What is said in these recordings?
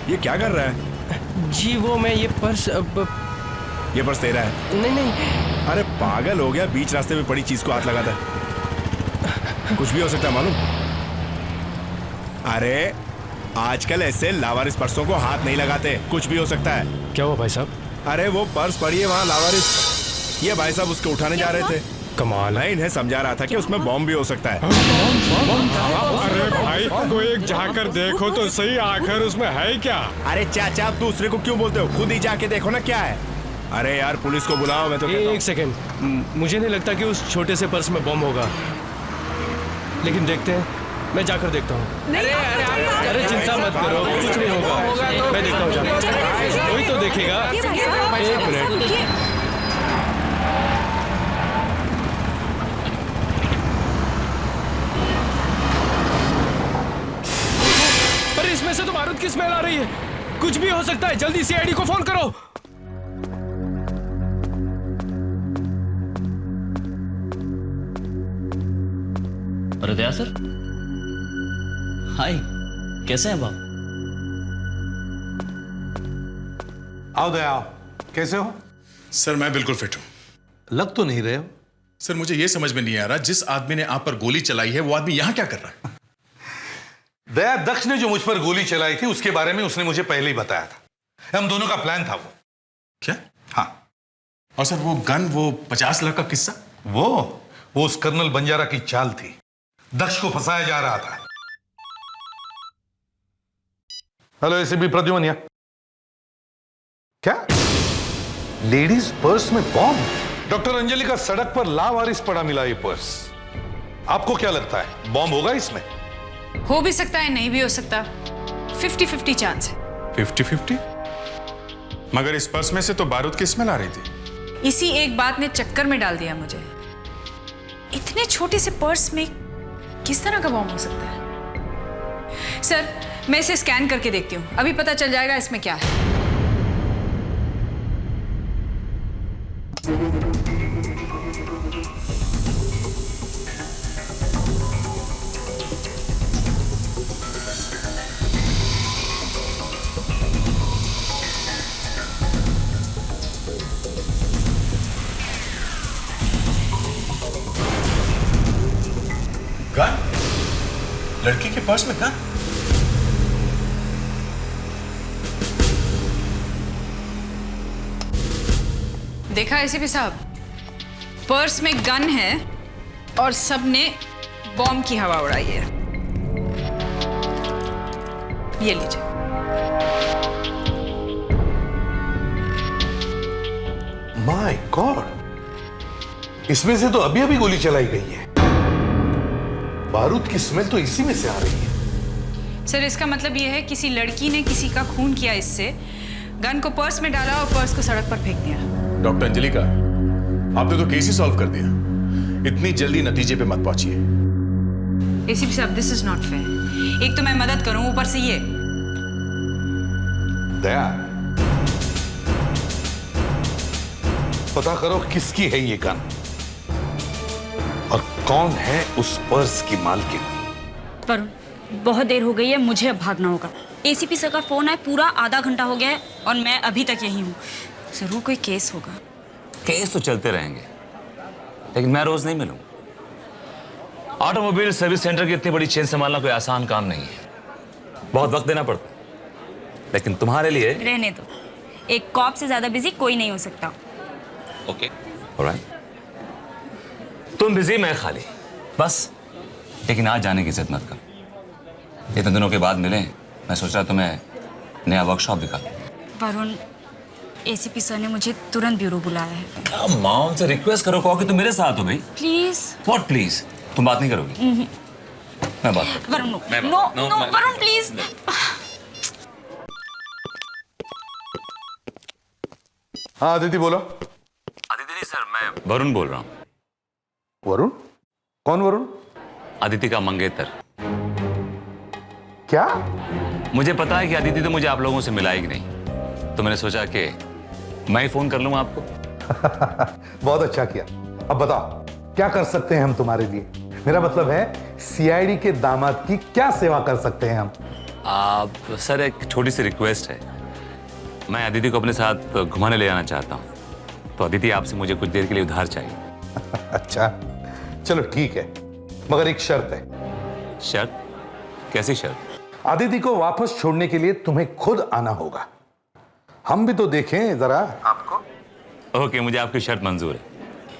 ये क्या कर रहा है? जी वो मैं ये पर्स ये पर्स तेरा है? नहीं। अरे पागल हो गया, बीच रास्ते में पड़ी चीज को हाथ लगाता है। कुछ भी हो सकता है मालूम। अरे आजकल ऐसे लावारिस पर्सों को हाथ नहीं लगाते, कुछ भी हो सकता है। क्या हुआ भाई साहब? अरे वो पर्स पड़ी है वहाँ लावारिस, ये भाई साहब उसको उठाने जा रहे थे। कमाल। मैं इन्हें समझा रहा था कि उसमें बॉम्ब भी हो सकता है। अरे भाई कोई एक जाकर देखो तो सही, आखिर उसमें है क्या? अरे चाचा आप दूसरे को क्यों बोलते हो, खुद ही जाके देखो ना क्या है। अरे यार पुलिस को बुलाओ, मैं तो कहता हूं। एक सेकेंड, मुझे नहीं लगता कि उस छोटे से पर्स में बम होगा, लेकिन देखते हैं। मैं जाकर देखता हूँ। अरे चिंता मत करो, कुछ नहीं होगा। मैं देखता हूँ जाकर, कोई तो देखेगा। एक मिनट। पर इसमें से तो बारूद की स्मेल आ रही है, कुछ भी हो सकता है। जल्दी सीआईडी को फोन करो। अरे दया सर, हाय, कैसे हैं आप? आओ दया, आओ। कैसे हो? सर मैं बिल्कुल फिट हूं। लग तो नहीं रहे हो। सर मुझे यह समझ में नहीं आ रहा, जिस आदमी ने आप पर गोली चलाई है वो आदमी यहां क्या कर रहा है? दया, दक्ष ने जो मुझ पर गोली चलाई थी उसके बारे में उसने मुझे पहले ही बताया था। हम दोनों का प्लान था वो। क्या? हाँ। और सर वो गन, वो 50 लाख का किस्सा? वो उस कर्नल बंजारा की चाल थी। दक्ष को फंसाया जा रहा था। हेलो एसीपी प्रद्युमन यहाँ। क्या? लेडीज पर्स में बॉम्ब? डॉक्टर अंजलि का सड़क पर लावारिस पड़ा मिला ये पर्स। आपको क्या लगता है बॉम्ब होगा इसमें? हो भी सकता है, नहीं भी हो सकता। 50-50 चांस है। 50-50? मगर इस पर्स में से तो बारूद की स्मेल आ रही थी। इसी एक बात ने चक्कर में डाल दिया मुझे। इतने छोटे से पर्स में किस तरह का बॉम्ब हो सकता है? सर मैं इसे स्कैन करके देखती हूँ, अभी पता चल जाएगा इसमें क्या है। गन? लड़की के पर्स में गन? देखा एसीपी साहब, पर्स में गन है और सबने बॉम्ब की हवा उड़ाई है। ये लीजिए। माय गॉड, इसमें से तो अभी अभी गोली चलाई गई है। बारूद की स्मेल तो इसी में से आ रही है। सर इसका मतलब यह है किसी लड़की ने किसी का खून किया, इससे गन को पर्स में डाला और पर्स को सड़क पर फेंक दिया। डॉक्टर अंजलि का आपने तो केस ही सॉल्व कर दिया। इतनी जल्दी नतीजे पे मत पहुंचिए। एसीपी साहब दिस इज नॉट फेयर। एक तो मैं मदद करूं, ऊपर से ये। दया, पता करो किसकी है ये गन और कौन है उस पर्स की मालकिन। वरुण, बहुत देर हो गई है, मुझे अब भागना होगा। एसीपी सर का फोन है, पूरा आधा घंटा हो गया है और मैं अभी तक यहीं हूँ। जरूर कोई केस होगा। केस तो चलते रहेंगे, लेकिन मैं रोज नहीं मिलूंगा। ऑटोमोबाइल सर्विस सेंटर की इतनी बड़ी चेन संभालना कोई आसान काम नहीं है, बहुत वक्त देना पड़ता है। लेकिन तुम्हारे लिए रहने दो, एक कॉप से ज्यादा बिजी कोई नहीं हो सकता। Okay, alright. तुम बिजी, मैं खाली, बस। लेकिन आज जाने की जिद मत करो। इतने दिनों के बाद मिले, मैं सोच रहा तुम्हें नया वर्कशॉप दिखा दूं। वरुण, एसीपी सर ने मुझे तुरंत ब्यूरो बुलाया है। कम ऑन, से रिक्वेस्ट करो, कहो कि तुम मेरे साथ हो भाई। प्लीज। What please? तुम बात नहीं करोगी? मैं बात करता हूं। वरुण, नो मैं नो बात- नो, मैं- वरुण प्लीज। हाँ अदिति बोलो। अदिति नहीं सर, मैं वरुण बोल रहा हूँ। वरुण? कौन वरुण? अदिति का मंगेतर। क्या? मुझे पता है कि अदिति तो मुझे आप लोगों से मिलाएगी नहीं, तो मैंने सोचा कि मैं ही फोन कर लूँ आपको। बहुत अच्छा किया। अब बताओ क्या कर सकते हैं हम तुम्हारे लिए? मेरा मतलब है सीआईडी के दामाद की क्या सेवा कर सकते हैं हम? आप सर, एक छोटी सी रिक्वेस्ट है। मैं अदिति को अपने साथ घुमाने ले जाना चाहता हूँ, तो अदिति आपसे मुझे कुछ देर के लिए उधार चाहिए। अच्छा, चलो ठीक है, मगर एक शर्त है। शर्त? कैसी शर्त? आदिति को वापस छोड़ने के लिए तुम्हें खुद आना होगा। हम भी तो देखें जरा आपको। ओके, मुझे आपकी शर्त मंजूर है।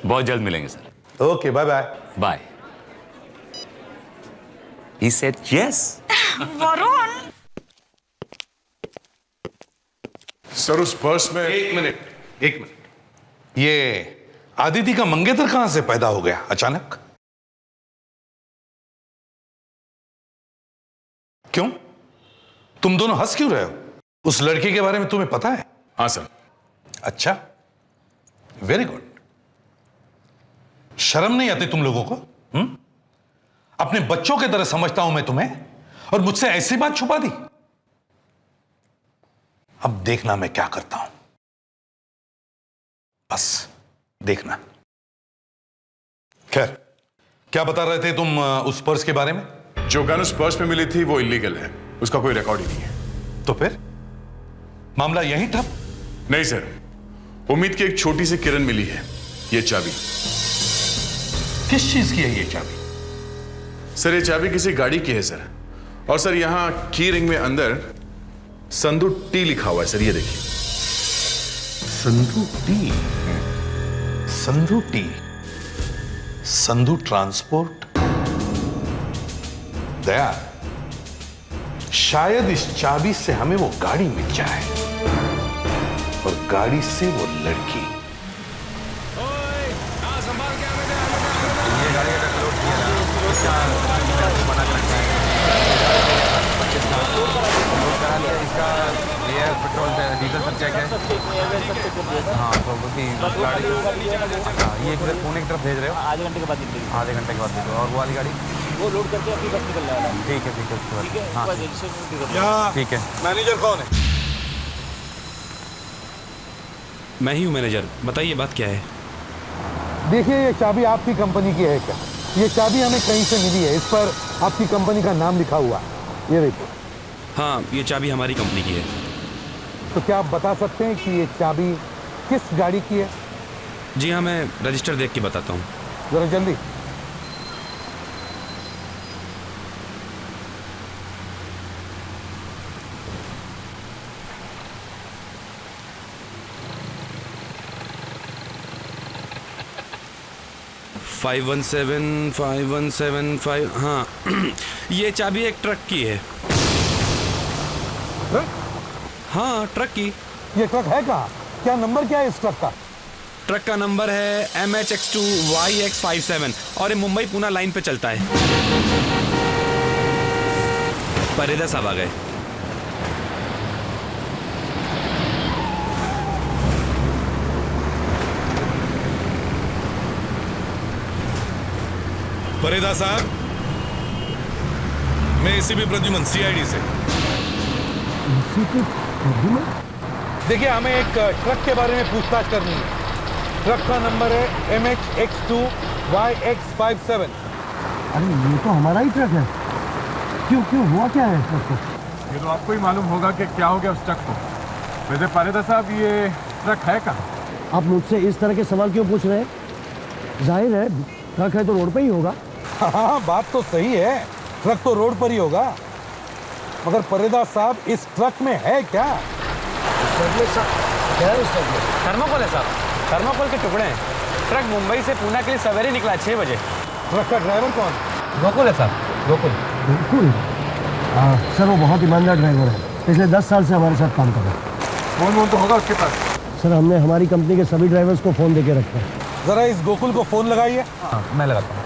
बहुत जल्द मिलेंगे sir. Okay, bye bye. Bye. He said yes. Varun, sir उस पर्स में एक मिनट। ये आदिति का मंगेतर कहां से पैदा हो गया अचानक? क्यों? तुम दोनों हंस क्यों रहे हो? उस लड़के के बारे में तुम्हें पता है? हाँ सर। अच्छा, वेरी गुड। शर्म नहीं आती तुम लोगों को? अपने बच्चों की तरह समझता हूं मैं तुम्हें, और मुझसे ऐसी बात छुपा दी। अब देखना मैं क्या करता हूं, बस देखना। खैर, क्या बता रहे थे तुम उस पर्स के बारे में? जो गन उस पर्स में मिली थी वो इलीगल है, उसका कोई रिकॉर्ड ही नहीं है। तो फिर मामला यहीं ठप? नहीं सर, उम्मीद की एक छोटी सी किरण मिली है, ये चाबी। किस चीज की है ये चाबी? सर ये चाबी किसी गाड़ी की है सर, और सर यहां की रिंग में अंदर संधू टी लिखा हुआ है सर, ये देखिए। संधू टी? संधू टी? संधू ट्रांसपोर्ट? दया, शायद इस चाबी से हमें वो गाड़ी मिल जाए, और गाड़ी से वो लड़की। पेट्रोल डीजल सब चेक है। हाँ, तो गाड़ी ये पुणे की तरफ भेज रहे हो? आधे घंटे के बाद निकलेगी। आधे घंटे के बाद निकलो। और वो वाली गाड़ी वो लोड करके अपनी बस निकल रहा है। ठीक है, उसके बाद हाँ ठीक है। मैनेजर कौन है? मैं ही हूँ मैनेजर। बताइए बात क्या है? देखिए, ये चाबी आपकी कंपनी की है क्या? ये चाबी हमें कहीं से मिली है, इस पर आपकी कंपनी का नाम लिखा हुआ है। ये देखिए। हाँ, ये चाबी हमारी कंपनी की है। तो क्या आप बता सकते हैं कि ये चाबी किस गाड़ी की है? जी हाँ, मैं रजिस्टर देख के बताता हूँ। जरा जल्दी। फाइव 5175 हाँ। ये चाबी एक ट्रक की है। हाँ, ट्रक की। ये ट्रक है कहाँ? क्या नंबर क्या है इस ट्रक का? ट्रक का नंबर है MHX2YX57 और ये मुंबई पूना लाइन पे चलता है। परेदा साहब आ गए। परेदा साहब, मैं एसीपी प्रद्युमन, CID से। देखिए, हमें एक ट्रक के बारे में पूछताछ करनी है। ट्रक का नंबर है MHX2YX57। अरे ये तो हमारा ही ट्रक है। क्यों हुआ क्या है ट्रक को? ये तो आपको ही मालूम होगा कि क्या हो गया उस ट्रक को। वैसे परेदा साहब, ये ट्रक है कहाँ? आप मुझसे इस तरह के सवाल क्यों पूछ रहे हैं? जाहिर है ट्रक है तो रोड पे ही होगा। हाँ, बात तो सही है, ट्रक तो रोड पर ही होगा, मगर परेदा साहब इस ट्रक में है क्या? क्या है उस ट्रक में? थर्मोकोल है साहब, थर्मोकोल के टुकड़े हैं। ट्रक मुंबई से पूना के लिए सवेरे निकला 6 बजे। ट्रक का ड्राइवर कौन? गोकुल है साहब, गोकुल। बिल्कुल। सर, वो बहुत ईमानदार ड्राइवर है, पिछले 10 साल से हमारे साथ काम कर रहा है। फोन तो होगा उसके पास? सर, हमने हमारी कंपनी के सभी ड्राइवर्स को फ़ोन दे के रखा है। जरा इस गोकुल को फोन लगाइए। हाँ, मैं लगाता हूँ।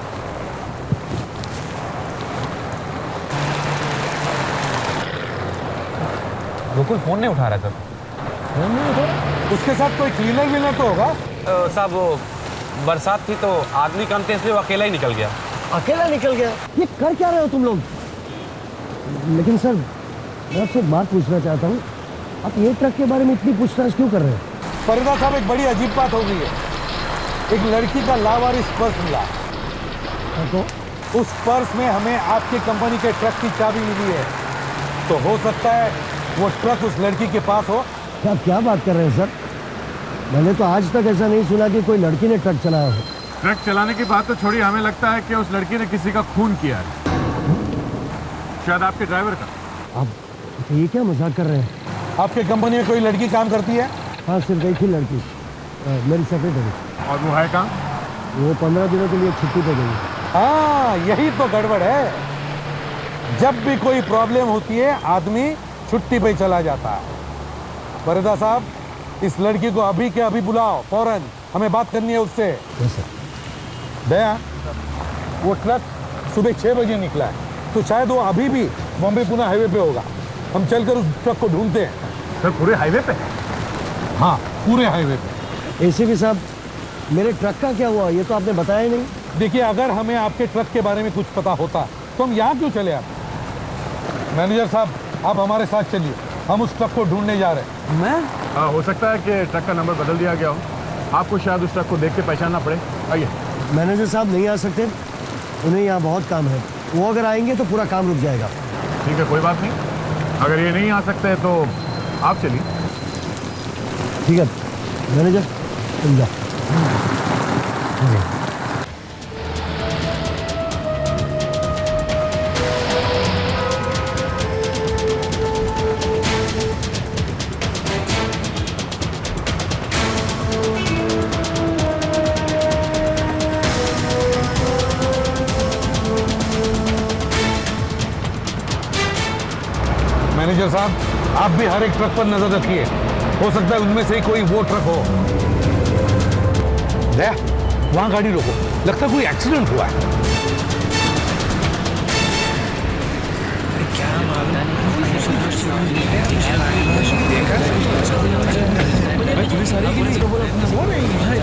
गोकुल फोन नहीं उठा रहा सर। फोन नहीं उठा? उसके साथ कोई क्लीनर विनर तो होगा? साहब, वो बरसात थी तो आदमी कम थे, इसलिए वो अकेला ही निकल गया। अकेला निकल गया? ये कर क्या रहे हो तुम लोग? लेकिन सर, मैं आपसे एक बात पूछना चाहता हूँ, आप ये ट्रक के बारे में इतनी पूछताछ क्यों कर रहे हैं? परेदा साहब, एक बड़ी अजीब बात हो गई है। एक लड़की का लावारिस पर्स मिला, तो उस पर्स में हमें आपकी कंपनी के ट्रक की चाबी मिली है। तो हो सकता है वो ट्रक उस लड़की के पास हो। आप क्या बात कर रहे हैं सर? मैंने तो आज तक ऐसा नहीं सुना कि कोई लड़की ने ट्रक चलाया हो। ट्रक चलाने की बात तो छोड़ी, हमें लगता है कि उस लड़की ने किसी का खून किया है, शायद आपके ड्राइवर का। आप ये क्या मजाक कर रहे हैं? आपके कंपनी में कोई लड़की काम करती है? हाँ सिर्फ एक ही लड़की, मेरी सेक्रेटरी। और वो है कहाँ? वो 15 दिनों के लिए छुट्टी पे गई। हाँ, यही तो गड़बड़ है। जब भी कोई प्रॉब्लम होती है आदमी छुट्टी पे चला जाता है। परिदा साहब, इस लड़की को अभी के अभी बुलाओ फौरन, हमें बात करनी है उससे। दया, वो ट्रक सुबह 6 बजे निकला है, तो शायद वो अभी भी बॉम्बे पुणे हाईवे पे होगा। हम चलकर उस ट्रक को ढूंढते हैं। सर पूरे हाईवे पे? हाँ, पूरे हाईवे पे। एसीपी साहब, मेरे ट्रक का क्या हुआ ये तो आपने बताया ही नहीं। देखिए, अगर हमें आपके ट्रक के बारे में कुछ पता होता तो हम यहाँ क्यों चले आते? मैनेजर साहब, आप हमारे साथ चलिए, हम उस ट्रक को ढूंढने जा रहे हैं। मैं? हाँ, हो सकता है कि ट्रक का नंबर बदल दिया गया हो, आपको शायद उस ट्रक को देख के पहचानना पड़े। आइए। मैनेजर साहब नहीं आ सकते, उन्हें यहाँ बहुत काम है। वो अगर आएंगे तो पूरा काम रुक जाएगा। ठीक है, कोई बात नहीं, अगर ये नहीं आ सकते तो आप चलिए। ठीक है मैनेजर, तुम जाओ। मैनेजर साहब, आप भी हर एक ट्रक पर नजर रखिए, हो सकता है उनमें से ही कोई वो ट्रक हो। दया, वहां गाड़ी रोको, लगता है कोई एक्सीडेंट हुआ है।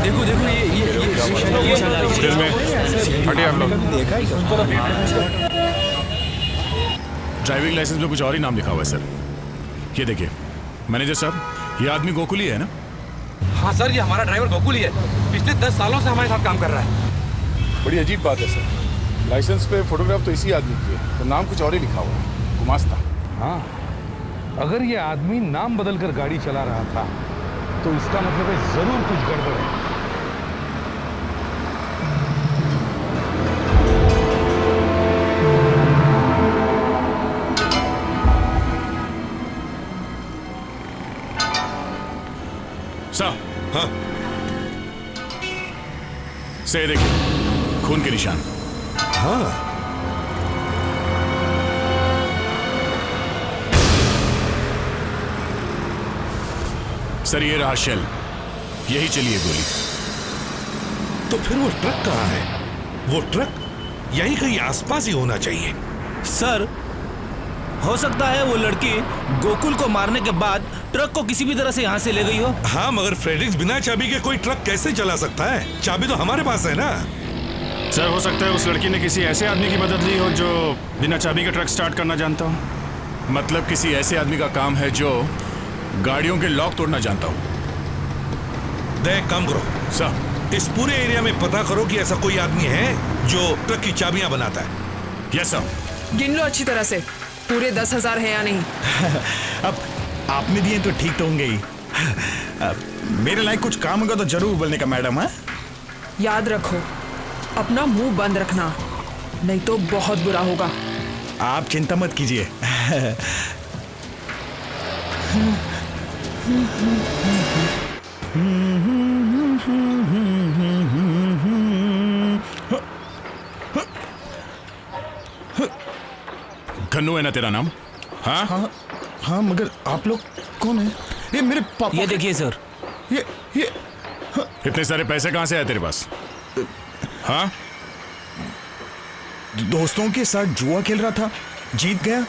देखो देखो ये हटिए आप लोग। ड्राइविंग लाइसेंस में कुछ और ही नाम लिखा हुआ है सर। ये देखिए मैनेजर साहब, ये आदमी गोकुल ही है ना? हाँ सर, ये हमारा ड्राइवर गोकुल ही है, पिछले 10 सालों से हमारे साथ काम कर रहा है। बड़ी अजीब बात है सर, लाइसेंस पे फोटोग्राफ तो इसी आदमी की है, तो नाम कुछ और ही लिखा हुआ है, गुमास्ता। हाँ, अगर ये आदमी नाम बदलकर गाड़ी चला रहा था तो इसका मतलब है जरूर कुछ गड़बड़ है। साहब, हाँ से देखिए, खून के निशान। हाँ, सर ये रहा शेल, यही चलिए गोली। तो फिर वो ट्रक कहाँ है? वो ट्रक यहीं कहीं आसपास ही होना चाहिए। सर, हो सकता है वो लड़की गोकुल को मारने के बाद ट्रक को किसी भी तरह से यहाँ से ले गई हो। हाँ, मगर फ्रेडरिक्स बिना चाबी के कोई ट्रक कैसे चला सकता है? चाबी तो हमारे पास है ना। सर हो सकता है उस लड़की ने किसी ऐसे आदमी की मदद ली हो जो बिना चाबी का ट्रक स्टार्ट करना जानता हो। मतलब किसी ऐसे आदमी का काम है जो गाड़ियों के लॉक तोड़ना जानता हो। देख, काम करो सर, इस पूरे एरिया में पता करो कि ऐसा कोई आदमी है जो ट्रक की चाबियां बनाता है। Yes sir. गिन लो अच्छी तरह से, पूरे 10,000 है या नहीं। अब आपने दिए तो ठीक तो होंगे ही। मेरे लायक कुछ काम होगा तो जरूर बोलने का मैडम है। याद रखो, अपना मुंह बंद रखना, नहीं तो बहुत बुरा होगा। आप चिंता मत कीजिए। घन्नू है ना तेरा नाम? हाँ हाँ हाँ, मगर आप लोग कौन है? ये मेरे पापा। ये देखिए सर, ये इतने सारे पैसे कहाँ से आए तेरे पास? हाँ, दोस्तों के साथ जुआ खेल रहा था, जीत गया।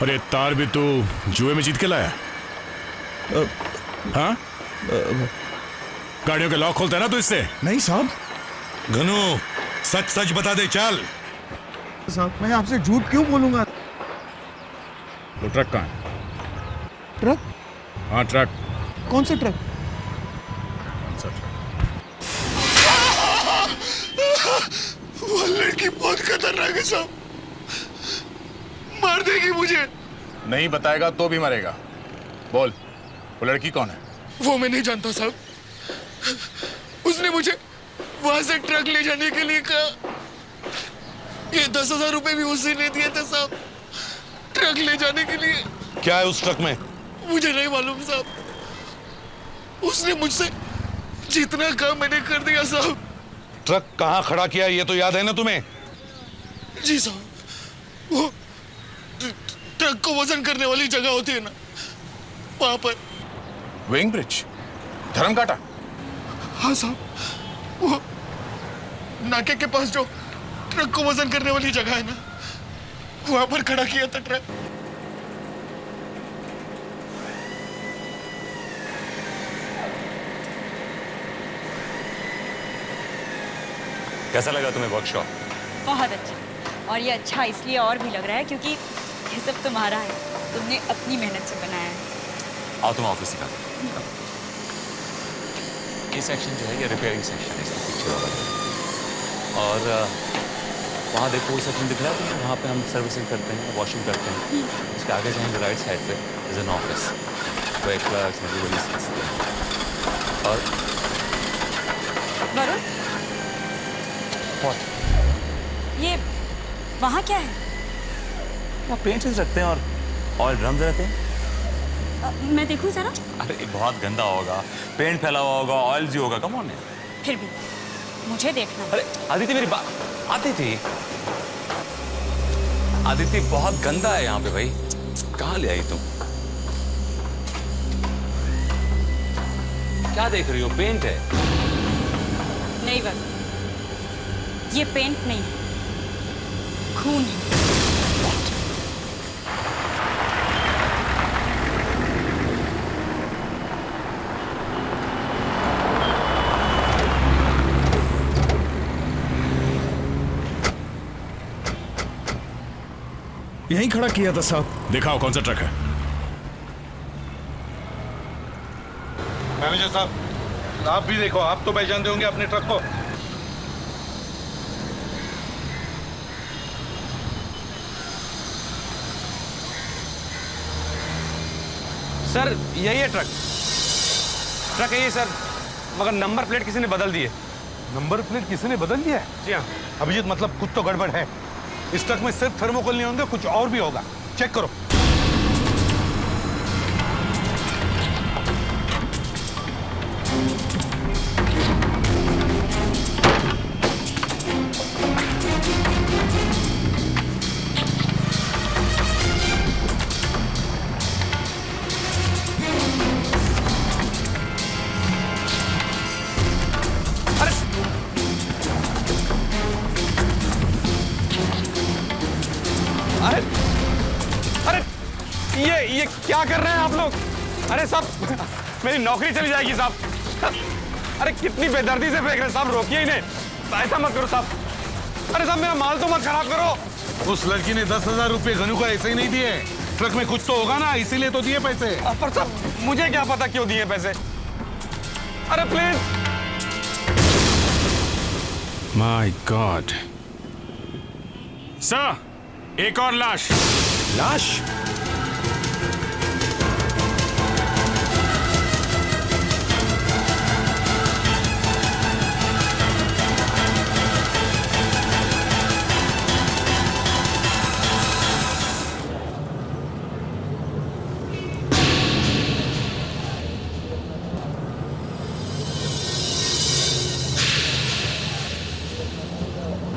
अरे तार भी तू जुए में जीत के लाया? हाँ, गाड़ियों के लॉक खोलता है ना तू इससे? नहीं साहब। घनू, सच सच बता दे। चल साहब, मैं आपसे झूठ क्यों बोलूंगा? वो ट्रक कहाँ है? ट्रक? हाँ ट्रक। कौन सा ट्रक? वो लड़की बहुत खतरनाक है साहब, मार देगी मुझे। नहीं बताएगा तो भी मरेगा। बोल, वो लड़की कौन है? वो मैं नहीं जानता साहब। उसने मुझे वहां से ट्रक ले जाने के लिए कहा। ये 10,000 रुपए भी उसी ने दिए थे साहब, ट्रक ले जाने के लिए। क्या है उस ट्रक में? मुझे नहीं मालूम साहब। उसने मुझसे जितना काम मैंने कर दिया साहब। ट्रक कहाँ खड़ा किया ये तो याद है ना तुम्हें? जी साहब, वो ट्रक को वजन करने वाली जगह होती है ना, वहां पर। वेइंग ब्रिज, धर्म काटा? हाँ साहब, वो नाके के पास जो ट्रक को वजन करने वाली जगह है ना, वहां पर खड़ा किया था ट्रक। कैसा लगा तुम्हें वर्कशॉप? बहुत अच्छा। और ये अच्छा इसलिए और भी लग रहा है क्योंकि ये सब तुम्हारा है, तुमने अपनी मेहनत से बनाया है। आओ तुम ऑफिस दिखा। ये सेक्शन जो है ये रिपेयरिंग सेक्शन है, इसके पीछे वाला। और वहाँ देखो वो सेक्शन दिख रहा है तुम्हें, वहाँ पे हम सर्विसिंग करते हैं, वॉशिंग करते हैं। उसके आगे जाएंगे राइट साइड पे इज एन ऑफिस, वो एक क्लर्क्स एवरीबॉडी सिट्स देयर। और वरुण, ये वहाँ क्या है? वहाँ पेंट्स रखते हैं और ऑयल ड्रम्स रहते हैं। मैं देखूं जरा। अरे बहुत गंदा होगा, पेंट फैला हुआ होगा, ऑयल जी होगा। कम ऑन है। फिर भी मुझे देखना। अरे आदिति मेरी बात, आदिति बहुत गंदा है यहाँ पे भाई। कहाँ ले आई तुम? क्या देख रही हो? पेंट है। नहीं वरुण, ये पेंट नहीं है, खून है। यहीं खड़ा किया था साहब। दिखाओ कौन सा ट्रक है। मैनेजर साहब, आप भी देखो, आप तो पहचानते होंगे अपने ट्रक को। सर यही है ट्रक, ट्रक यही है सर, मगर नंबर प्लेट किसी ने बदल दी है। नंबर प्लेट किसी ने बदल दिया है? जी हाँ। अभिजीत, मतलब कुछ तो गड़बड़ है। इस ट्रक में सिर्फ थर्मोकोल नहीं होंगे, कुछ और भी होगा। चेक करो। ये क्या कर रहे हैं आप लोग? अरे साहब, मेरी नौकरी चली जाएगी साहब। अरे कितनी बेदर्दी से फेंक रहे हैं साहब, रोकिए इन्हें। ऐसा मत करो साहब। अरे साहब मेरा माल तो मत खराब करो। उस लड़की ने 10,000 रुपए गनू को ऐसे ही नहीं दिए। ट्रक में कुछ तो होगा ना, इसीलिए तो दिए पैसे। पर साहब मुझे क्या पता क्यों दिए पैसे। अरे प्लीज। My God. सर, एक और लाश। लाश?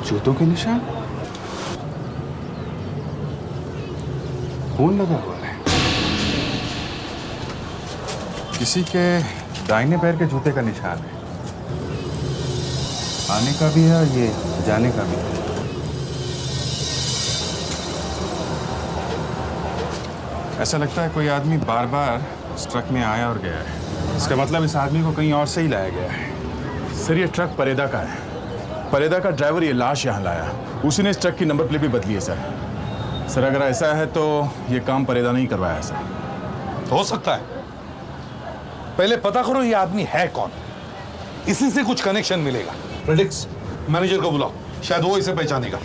जूतों के निशान, खून लगा हुआ है। किसी के दाहिने पैर के जूते का निशान है। आने का भी है और ये जाने का भी है। ऐसा लगता है कोई आदमी बार बार इस ट्रक में आया और गया है। इसका मतलब इस आदमी को कहीं और से ही लाया गया है। सर, ये ट्रक परेदा का है। परेदा का ड्राइवर ये लाश यहाँ लाया, उसी ने इस ट्रक की नंबर प्लेट भी बदली है सर। सर अगर ऐसा है तो ये काम परेदा नहीं करवाया सर। हो सकता है। पहले पता करो ये आदमी है कौन, इसी से कुछ कनेक्शन मिलेगा। प्रेडिक्स, मैनेजर को बुलाओ, शायद वो इसे पहचानेगा।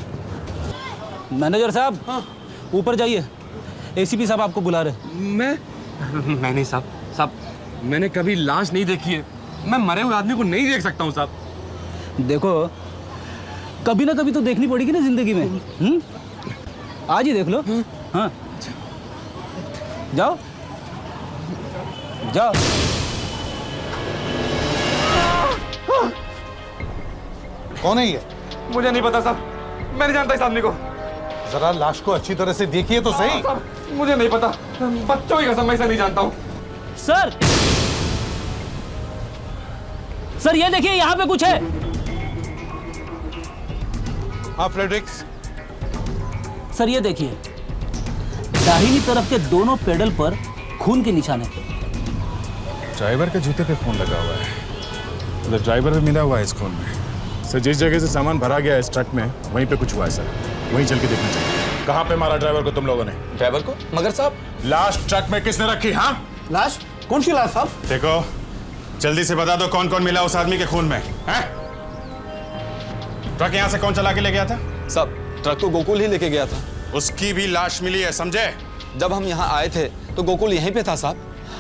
मैनेजर साहब, ऊपर जाइए। एसीपी साहब आपको बुला रहे। मैं नहीं साहब, मैंने कभी लाश नहीं देखी है। मैं मरे हुए आदमी को नहीं देख सकता हूँ साहब। देखो, कभी ना कभी तो देखनी पड़ेगी ना जिंदगी में। आज ही देख लो। हाँ, जाओ जाओ। कौन है ये? मुझे नहीं पता साहब, मैं नहीं जानता इस आदमी को। जरा लाश को अच्छी तरह से देखिए तो सही। मुझे नहीं पता, बच्चों की कसम मैं इसे नहीं जानता हूँ। सर ये देखिए, यहाँ पे कुछ है। हाँ फ्रेडरिक्स। सर ये देखिए, दाहिनी तरफ के दोनों पेडल पर खून के निशान है। ड्राइवर के जूते पे खून लगा हुआ है, मतलब ड्राइवर भी मिला हुआ है इस खून में। सर जिस जगह से सामान भरा गया है इस ट्रक में, वहीं पे कुछ हुआ है सर, वहीं चल के देखना चाहिए। कहाँ पे मारा ड्राइवर को तुम लोगों ने? ड्राइवर को? मगर साहब, लाश ट्रक में किसने रखी? हाँ, लाश? कौन सी लाश साहब? देखो जल्दी से बता दो कौन कौन मिला उस आदमी के खून में है? ट्रक यहाँ से कौन चला के ले गया था? साहब ट्रक तो गोकुल ही लेके गया था। उसकी भी लाश मिली है, समझे? जब हम यहाँ आए थे तो गोकुल यहीं पे था साहब,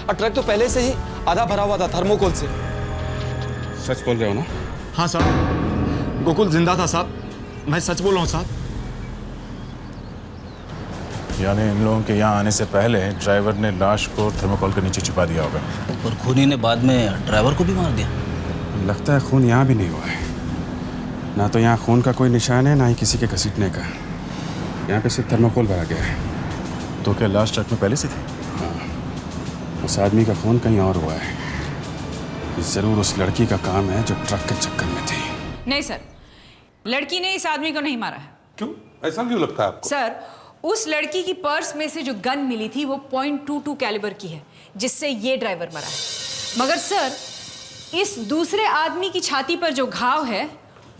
और ट्रक तो पहले से ही आधा भरा हुआ था थर्मोकोल से। सच बोल रहे हो ना? हाँ साहब, गोकुल जिंदा था साहब, मैं सच बोल रहा हूँ साहब। यानी इन लोगों के यहाँ आने से पहले ड्राइवर ने लाश को थर्मोकोल के नीचे छुपा दिया होगा, और खूनी ने बाद में ड्राइवर को भी मार दिया। लगता है खून यहाँ भी नहीं हुआ है। ना तो यहाँ खून का कोई निशान है, ना ही किसी के घसीटने का। यहाँ पे सिर्फ थर्मोकोल भरा गया है। तो क्या लाश ट्रक में पहले से थी? हाँ, उस आदमी का खून कहीं और हुआ है। ये जरूर उस लड़की का काम है जो ट्रक के चक्कर में थी। नहीं सर, लड़की ने इस आदमी को नहीं मारा है। क्यों? ऐसा क्यों लगता है आपको? सर, उस लड़की की पर्स में से जो गन मिली थी वो .22 कैलिबर की है, जिससे ये ड्राइवर मरा है। मगर सर, इस दूसरे आदमी की छाती पर जो घाव है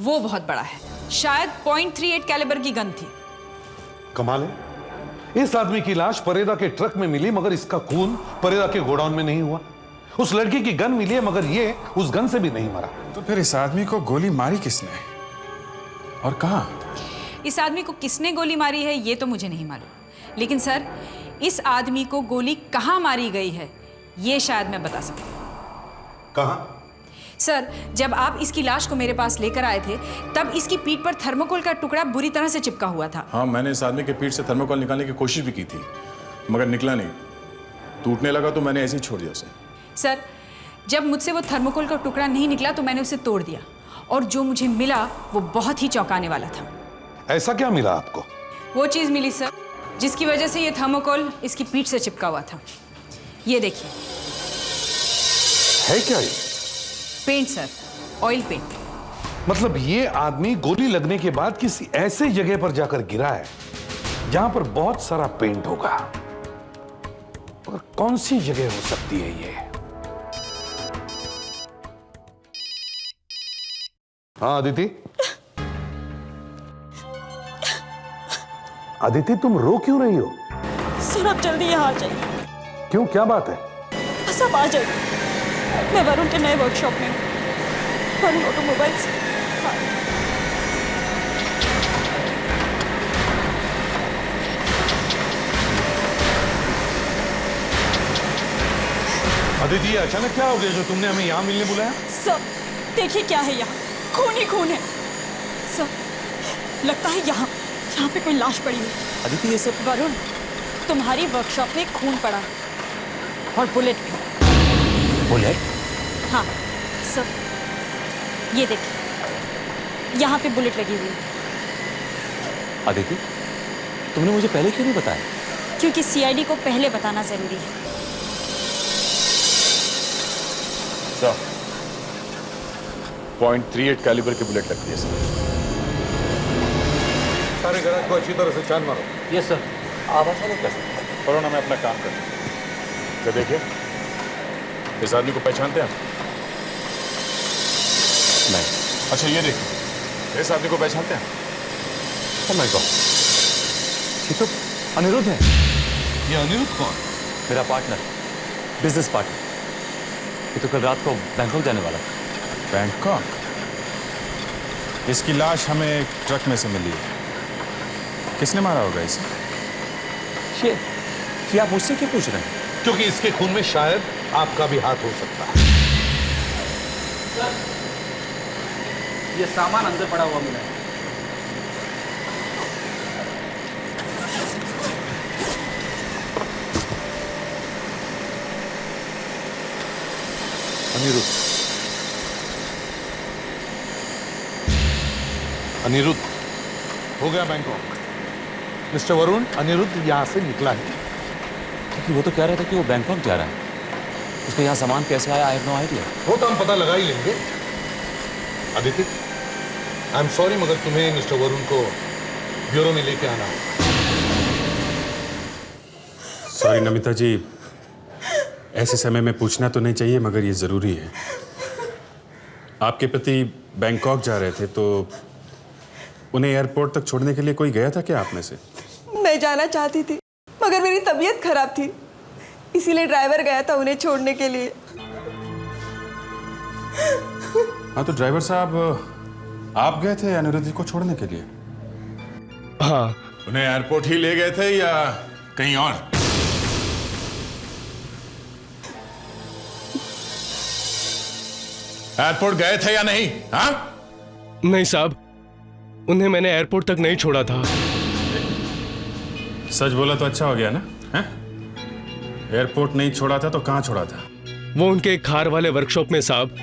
वो बहुत बड़ा है, शायद .38 कैलिबर की गन थी। कमाल है, इस आदमी की लाश परेरा के ट्रक में मिली, मगर इसका खून परेरा के गोडाउन में नहीं हुआ। उस लड़की की गन मिली है, मगर ये उस गन से भी नहीं मरा। तो फिर इस आदमी को गोली मारी किसने और कहाँ? इस आदमी को किसने गोली मारी है ये तो मुझे नहीं मालूम, लेकिन सर इस आदमी को गोली कहाँ मारी गई है ये शायद मैं बता सकती हूँ। कहाँ? सर, जब आप इसकी लाश को मेरे पास लेकर आए थे तब इसकी पीठ पर थर्मोकोल का टुकड़ा बुरी तरह से चिपका हुआ था। हाँ, मैंने इस आदमी के पीठ से थर्मोकोल निकालने की कोशिश भी की थी, मगर निकला नहीं। टूटने लगा तो मैंने ऐसे ही छोड़ दिया उसे। सर, जब मुझसे वो थर्मोकोल का टुकड़ा नहीं निकला तो मैंने उसे तोड़ दिया, और जो मुझे मिला वो बहुत ही चौंकाने वाला था। ऐसा क्या मिला आपको? वो चीज मिली सर जिसकी वजह से ये थर्मोकोल इसकी पीठ से चिपका हुआ था। ये देखिए। है क्या ये? Paint sir, oil paint. मतलब ये आदमी गोली लगने के बाद किसी ऐसे जगह पर जाकर गिरा है जहां पर बहुत सारा पेंट होगा। पर कौन सी जगह हो सकती है ये? हाँ अदिति। अदिति, तुम रो क्यों रही हो? सर आप जल्दी यहाँ आ जाइए। क्यों, क्या बात है? बस आप आ जाइए। मैं वरुण के नए वर्कशॉप में हूँ, वरुण ऑटोमोबाइल्स। हाँ। अदिति, अचानक क्या हो गया जो तुमने हमें यहाँ मिलने बुलाया? सर देखिए क्या है यहाँ, खून ही खून है। सर लगता है यहाँ पे कोई लाश पड़ी है। अदिति ये सब? वरुण, तुम्हारी वर्कशॉप में खून पड़ा है और बुलेट भी। बुलेट? हाँ सर, ये देखिए यहाँ पे बुलेट लगी हुई है। अदिति, तुमने मुझे पहले क्यों नहीं बताया? क्योंकि सीआईडी को पहले बताना जरूरी है। .38 कैलिबर की बुलेट लगती है सर। सारे गैराज को अच्छी तरह से छान मारो। Yes sir. आवाज नहीं कर सकता। करो ना, मैं अपना काम करता हूँ। तो देखिए, इस आदमी को पहचानते हैं आप? नहीं। अच्छा ये देखिए, इस आदमी को पहचानते हैं? ओह माय गॉड, ये तो अनिरुद्ध है। ये अनिरुद्ध कौन? मेरा पार्टनर, बिजनेस पार्टनर। ये तो कल रात को बैंकॉक जाने वाला था। बैंकॉक? इसकी लाश हमें एक ट्रक में से मिली है। किसने मारा होगा इसे? ये आप मुझसे क्यों पूछ रहे हैं? क्योंकि इसके खून में शायद आपका भी हाथ हो सकता है। ये सामान अंदर पड़ा हुआ मिला है। अनिरुद्ध हो गया बैंकॉक। मिस्टर वरुण, अनिरुद्ध यहां से निकला है। क्योंकि वो तो कह रहा था कि वो बैंकॉक जा रहा है। उसको यहाँ सामान कैसे आया? I have no idea. वो तो हम पता लगा ही लेंगे। आदित्य, आई एम सॉरी, मगर तुम्हें मिस्टर वरुण को ब्यूरो में लेके आना होगा। सॉरी नमिता जी, ऐसे समय में पूछना तो नहीं चाहिए मगर ये जरूरी है। आपके पति बैंकॉक जा रहे थे तो उन्हें एयरपोर्ट तक छोड़ने के लिए कोई गया था क्या आप में से? मैं जाना चाहती थी मगर मेरी तबीयत खराब थी, इसीलिए ड्राइवर गया था उन्हें छोड़ने के लिए। हाँ तो ड्राइवर साहब, आप गए थे अनिरुद्ध को छोड़ने के लिए? हाँ। उन्हें एयरपोर्ट ही ले गए थे या कहीं और? एयरपोर्ट गए थे या नहीं? हाँ? नहीं साहब, उन्हें मैंने एयरपोर्ट तक नहीं छोड़ा था। सच बोला तो अच्छा हो गया ना? हैं? एयरपोर्ट नहीं छोड़ा था तो कहाँ छोड़ा था? वो उनके खार वाले वर्कशॉप में साहब।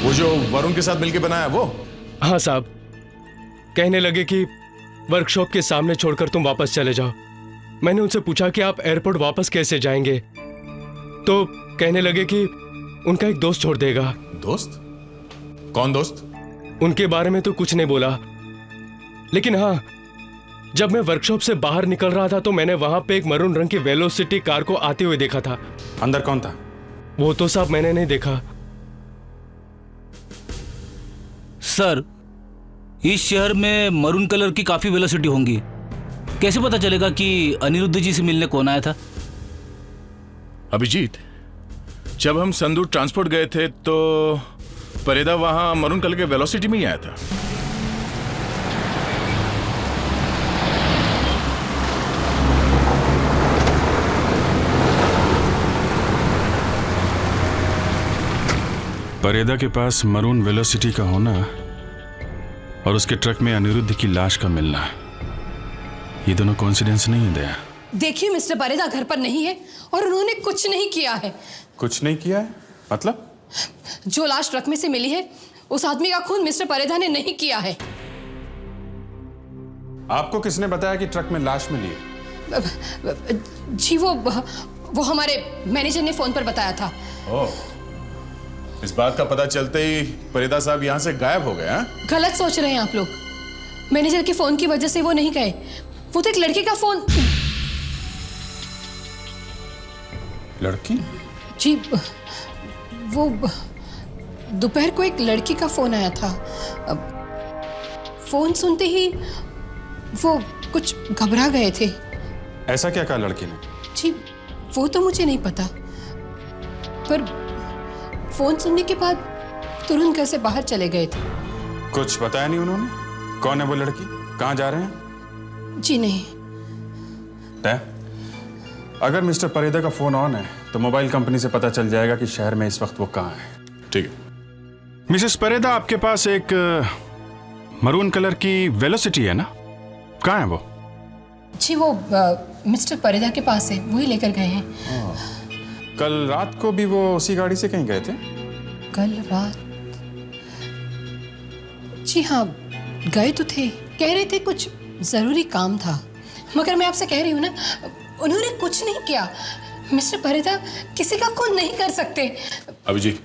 वो जो वरुण के साथ मिलके बनाया वो? हाँ साहब, कहने लगे कि वर्कशॉप के सामने छोड़कर तुम वापस चले जाओ। मैंने उनसे पूछा कि आप एयरपोर्ट वापस कैसे जाएंगे, तो कहने लगे कि उनका एक दोस्त छोड़ देगा। दोस्त? कौन दोस्त? उनके बारे में तो कुछ नहीं बोला, लेकिन हाँ, जब मैं वर्कशॉप से बाहर निकल रहा था तो मैंने वहां पे एक मरून रंग की वेलोसिटी कार को आते हुए देखा था। अंदर कौन था? वो तो साहब मैंने नहीं देखा। सर, इस शहर में मरून कलर की काफी वेलोसिटी होंगी, कैसे पता चलेगा कि अनिरुद्ध जी से मिलने कौन आया था? अभिजीत, जब हम संदूर ट्रांसपोर्ट गए थे तो परेदा वहां मरून कलर के वेलोसिटी में ही आया था। परेदा के पास मरून वेलोसिटी का होना और उसके ट्रक में अनिरुद्ध की लाश का मिलना, ये दोनों कोइंसिडेंस नहीं है दया? देखिए मिस्टर परेदा घर पर नहीं है और उन्होंने कुछ नहीं किया है। कुछ नहीं किया है? मतलब? जो लाश ट्रक में से मिली है उस आदमी का खून मिस्टर परेदा ने नहीं किया है। आपको किसने बताया कि ट्रक में लाश मिली है? जी वो हमारे मैनेजर ने फोन पर बताया था। ओह, इस बात का पता चलते ही परेदा साहब यहाँ से गायब हो गए? हाँ? गलत सोच रहे हैं आप लोग। मैनेजर के फोन की वजह से वो नहीं गए, वो तो एक लड़की का फोन। लड़की? जी, वो दोपहर को एक लड़की का फोन आया था। फोन सुनते ही वो कुछ घबरा गए थे। ऐसा क्या कहा लड़की ने? जी, वो तो मुझे नहीं पता, पर फोन सुनने के बाद तुरंत घर से बाहर चले गए थे। कुछ बताया नहीं उन्होंने? कौन है वो लड़की? कहाँ जा रहे हैं? जी नहीं। तय, अगर मिस्टर परेदा का फोन ऑन है तो मोबाइल कंपनी से पता चल जाएगा कि शहर में इस वक्त वो कहाँ है। ठीक है। मिसेस परेदा, आपके पास एक मरून कलर की वेलोसिटी है ना? कहाँ है वो? जी, वो मिस्टर परेदा के पास है, वही लेकर गए हैं। कल रात को भी वो उसी गाड़ी से कहीं गए थे? कल रात? जी हाँ, गए तो थे, कह रहे थे कुछ जरूरी काम था, मगर मैं आपसे कह रही हूँ ना, उन्होंने कुछ नहीं किया। मिस्टर परेदा किसी का खून नहीं कर सकते। अभिजीत,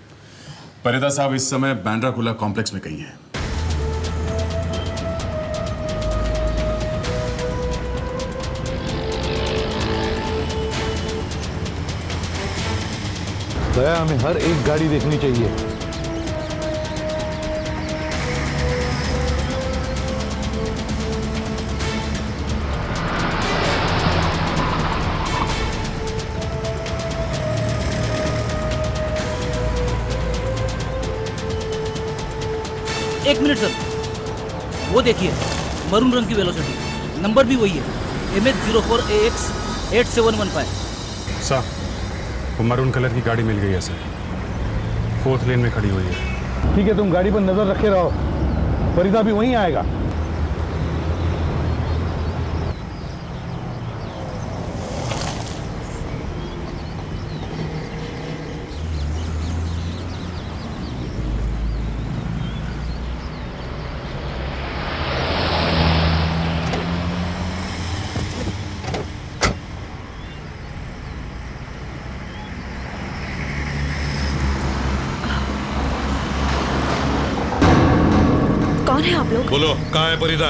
परेदा साहब इस समय बैंड्राकुला कॉम्प्लेक्स में कहीं है। दया, हमें हर एक गाड़ी देखनी चाहिए। एक मिनट सर, वो देखिए, मरून रंग की वेलोसिटी, नंबर भी वही है, MH04AX8715। सर, वो मरून कलर की गाड़ी मिल गई है सर, 4th लेन में खड़ी हुई है। ठीक है, तुम गाड़ी पर नजर रखे रहो, फरीदा भी वहीं आएगा। कौन है आप लोग? बोलो, कहाँ है फरीदा?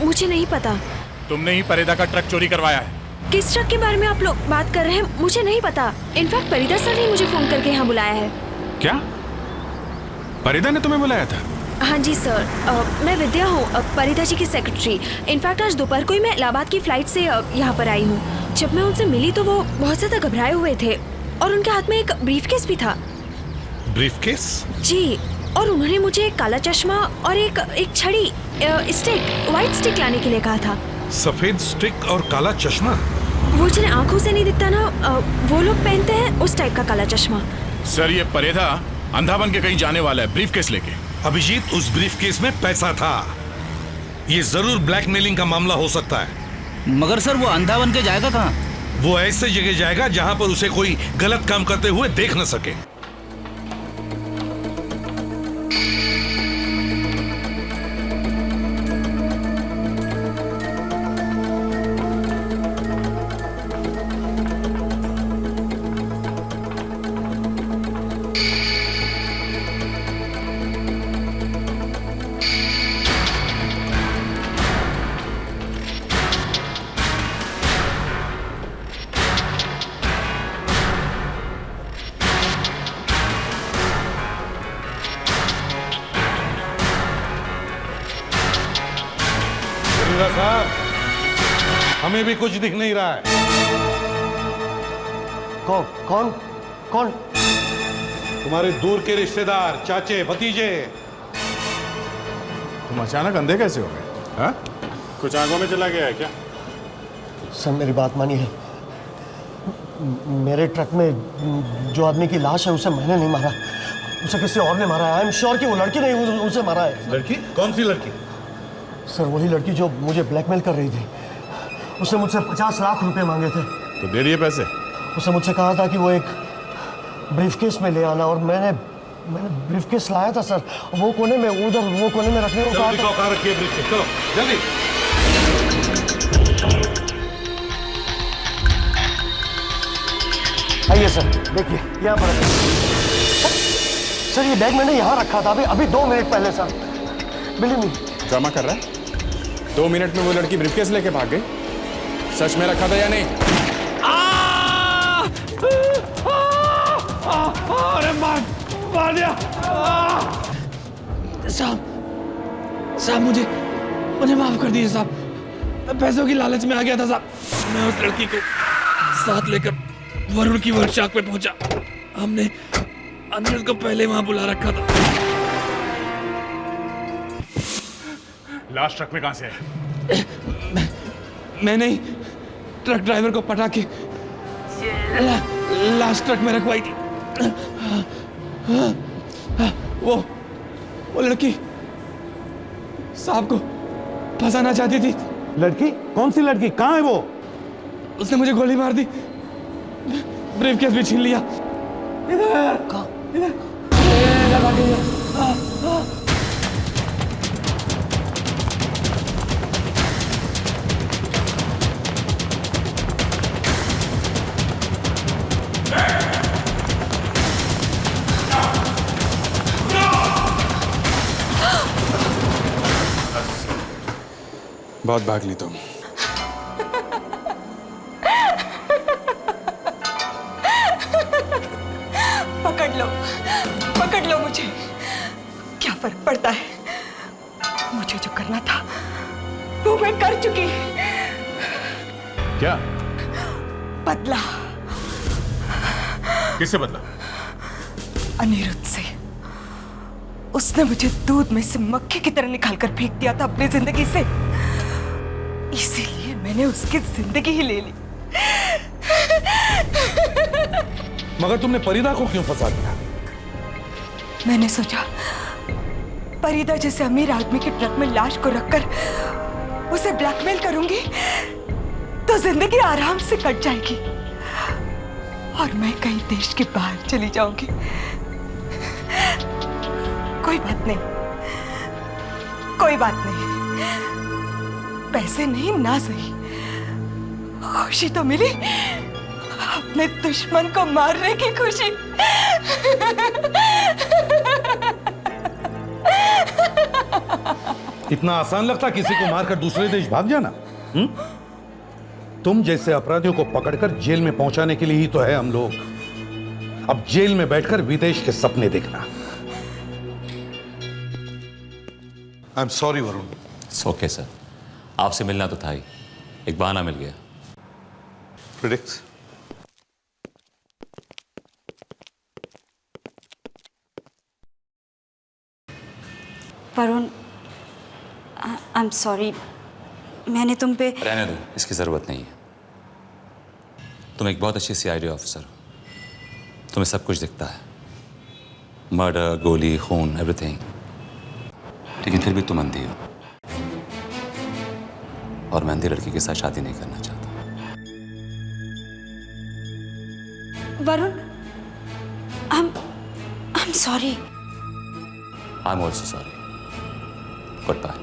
मुझे नहीं पता। तुमने ही फरीदा का ट्रक चोरी करवाया है। किस ट्रक के बारे में आप लोग बात कर रहे हैं? मुझे नहीं पता। इनफैक्ट फरीदा सर ने मुझे फोन करके यहाँ बुलाया है। क्या? फरीदा ने तुम्हें बुलाया था? हाँ जी सर, मैं विद्या हूँ, फरीदा जी की सेक्रेटरी। इनफैक्ट आज दोपहर को ही मैं इलाहाबाद की फ्लाइट से यहाँ पर आई हूँ। जब मैं उनसे मिली तो वो बहुत ज्यादा घबराए हुए थे और उनके हाथ में एक ब्रीफकेस भी था। ब्रीफकेस? जी, और उन्होंने मुझे एक काला चश्मा और एक छड़ी, स्टिक, व्हाइट स्टिक लाने के लिए कहा था। सफेद स्टिक और काला चश्मा? वो जिन्हें आंखों से नहीं दिखता ना, वो लोग पहनते हैं उस टाइप का काला चश्मा। सर, ये परेदा अंधा बन के कहीं जाने वाला है ब्रीफकेस लेके। अभिजीत, उस ब्रीफकेस में पैसा था। ये जरूर ब्लैकमेलिंग का मामला हो सकता है। मगर सर, वो अंधा बन के जाएगा कहाँ? वो ऐसे जगह जाएगा जहाँ पर उसे कोई गलत काम करते हुए देख न सके। साहब, हमें भी कुछ दिख नहीं रहा है। कौन? तुम्हारे दूर के रिश्तेदार, चाचे, भतीजे। तुम अचानक अंधे कैसे हो गए? हाँ? कुछ आंखों में चला गया है क्या? सर, मेरी बात मानिए। मेरे ट्रक में जो आदमी की लाश है उसे मैंने नहीं मारा, उसे किसी और ने मारा है। आई एम श्योर कि वो लड़की नहीं उसे मारा है। लड़की? कौन सी लड़की? सर, वही लड़की जो मुझे ब्लैकमेल कर रही थी। उसने मुझसे 50 लाख रुपए मांगे थे। तो दे दिए पैसे? उसने मुझसे कहा था कि वो एक ब्रीफकेस में ले आना, और मैंने ब्रीफकेस लाया था सर। वो कोने में रखने को कहा था। कहाँ रखिए ब्रीफकेस? चलो जल्दी। आइए सर, देखिए यहाँ पर सर, ये बैग मैंने यहाँ रखा था अभी 2 मिनट पहले सर। Believe me. ड्रामा कर रहा है? 2 मिनट में वो लड़की ब्रीफकेस लेके भाग गई? सच में रखा था या नहीं? अरे मार दिया साहब। मुझे माफ कर दीजिए साहब। पैसों की लालच में आ गया था साहब। मैं उस लड़की को साथ लेकर वरुण की वर्कशॉप पे पहुंचा। हमने उसको पहले वहां बुला रखा था। लास्ट ट्रक में कहां से है? मैंने ही ट्रक ड्राइवर को पटा के लास्ट ट्रक में रखवाई थी। वो लड़की साहब को फंसाना चाहती थी। लड़की? कौन सी लड़की? कहाँ है वो? उसने मुझे गोली मार दी, ब्रीफकेस भी छीन लिया। बहुत भाग ली तुम। पकड़ लो मुझे। क्या फर्क पड़ता है? मुझे जो करना था वो मैं कर चुकी। क्या? बदला। किससे बदला? अनिरुद्ध से। उसने मुझे दूध में से मक्खी की तरह निकाल कर फेंक दिया था अपनी जिंदगी से। इसीलिए मैंने उसकी जिंदगी ही ले ली। मगर तुमने परिदा को क्यों फंसा दिया? मैंने सोचा परिदा जैसे अमीर आदमी के ट्रक में लाश को रखकर उसे ब्लैकमेल करूंगी तो जिंदगी आराम से कट जाएगी और मैं कहीं देश के बाहर चली जाऊंगी। कोई बात नहीं, कोई बात नहीं, पैसे नहीं ना सही, खुशी तो मिली, अपने दुश्मन को मारने की खुशी। इतना आसान लगता किसी को मारकर दूसरे देश भाग जाना? तुम जैसे अपराधियों को पकड़कर जेल में पहुंचाने के लिए ही तो है हम लोग। अब जेल में बैठकर विदेश के सपने देखना। आई am sorry Varun. It's okay sir, आपसे मिलना तो था ही, एक बहाना मिल गया। Predix Varun, I am sorry, मैंने तुम पे। रहने दो, इसकी ज़रूरत नहीं है। तुम एक बहुत अच्छी CID ऑफिसर हो, तुम्हें सब कुछ दिखता है, मर्डर, गोली, खून, एवरीथिंग, लेकिन फिर भी तुम अंधी हो और मैं अंधी लड़की के साथ शादी नहीं करना चाहता। Varun, I am sorry. I am also sorry. Good bye.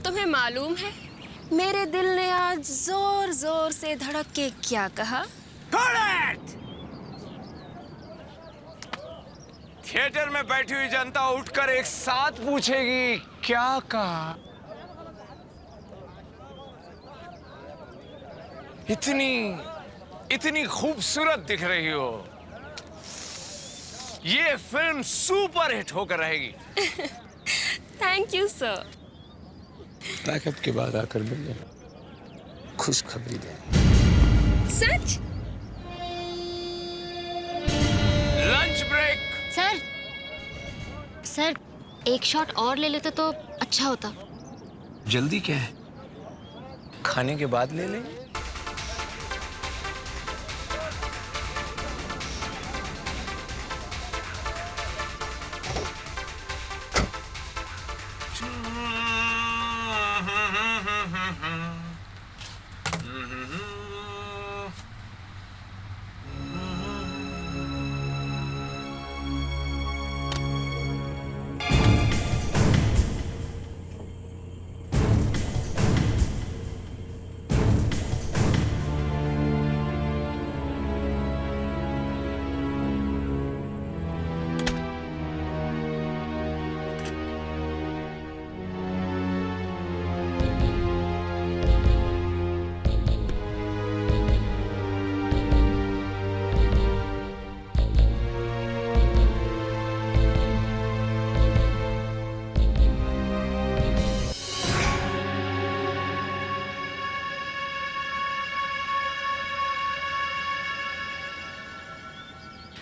तुम्हें मालूम है मेरे दिल ने आज जोर जोर से धड़क के क्या कहा? थिएटर में बैठी हुई जनता उठकर एक साथ पूछेगी क्या कहा? इतनी खूबसूरत दिख रही हो, ये फिल्म सुपर हिट होकर रहेगी। Thank you sir. पैकअप के बाद आकर मिल लेना, खुशखबरी दे। सच? Lunch break. सर एक शॉट और ले लेते तो अच्छा होता। जल्दी क्या है, खाने के बाद ले लेंगे।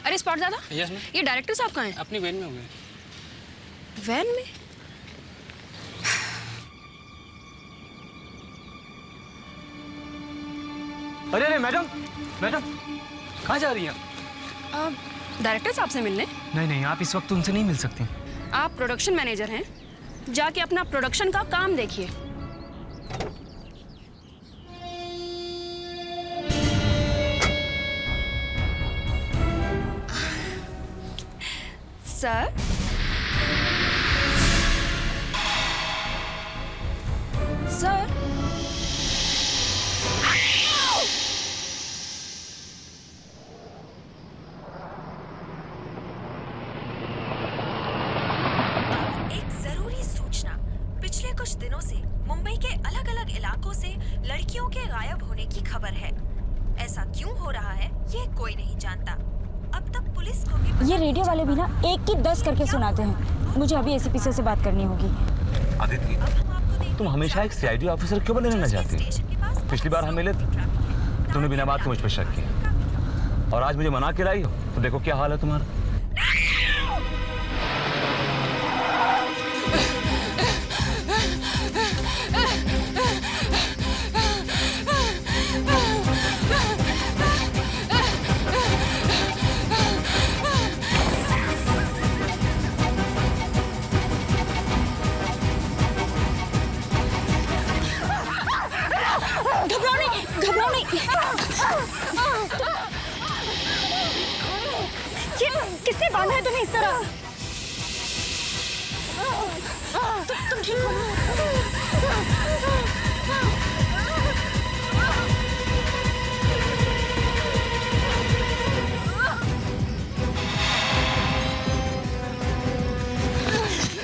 अरे स्पॉट दादा, यस मैम। ये डायरेक्टर साहब कहाँ हैं? अपनी वैन में हो गए। वैन में? अरे अरे मैडम, मैडम कहाँ जा रही हैं? डायरेक्टर साहब से मिलने? नहीं नहीं, आप इस वक्त उनसे नहीं मिल सकती। आप प्रोडक्शन मैनेजर हैं, जाके अपना प्रोडक्शन का काम देखिए। सर? सर? एक जरूरी सूचना। पिछले कुछ दिनों से मुंबई के अलग अलग इलाकों से लड़कियों के गायब होने की खबर है। ऐसा क्यों हो रहा है ये कोई नहीं जानता। अब तक पुलिस को भी ये रेडियो वाले भी ना एक की 10 करके सुनाते हैं। मुझे अभी एसीपी से बात करनी होगी। आदिति, तुम हमेशा एक CID ऑफिसर क्यों बने रहना चाहती? पिछली बार हम मिले थे, तुमने बिना बात के मुझ पर शक किया, और आज मुझे मना के लाई हो, तो देखो क्या हाल है तुम्हारा। ये किसने बांधा है तुम्हें इस तरह? तुम ठीक हो?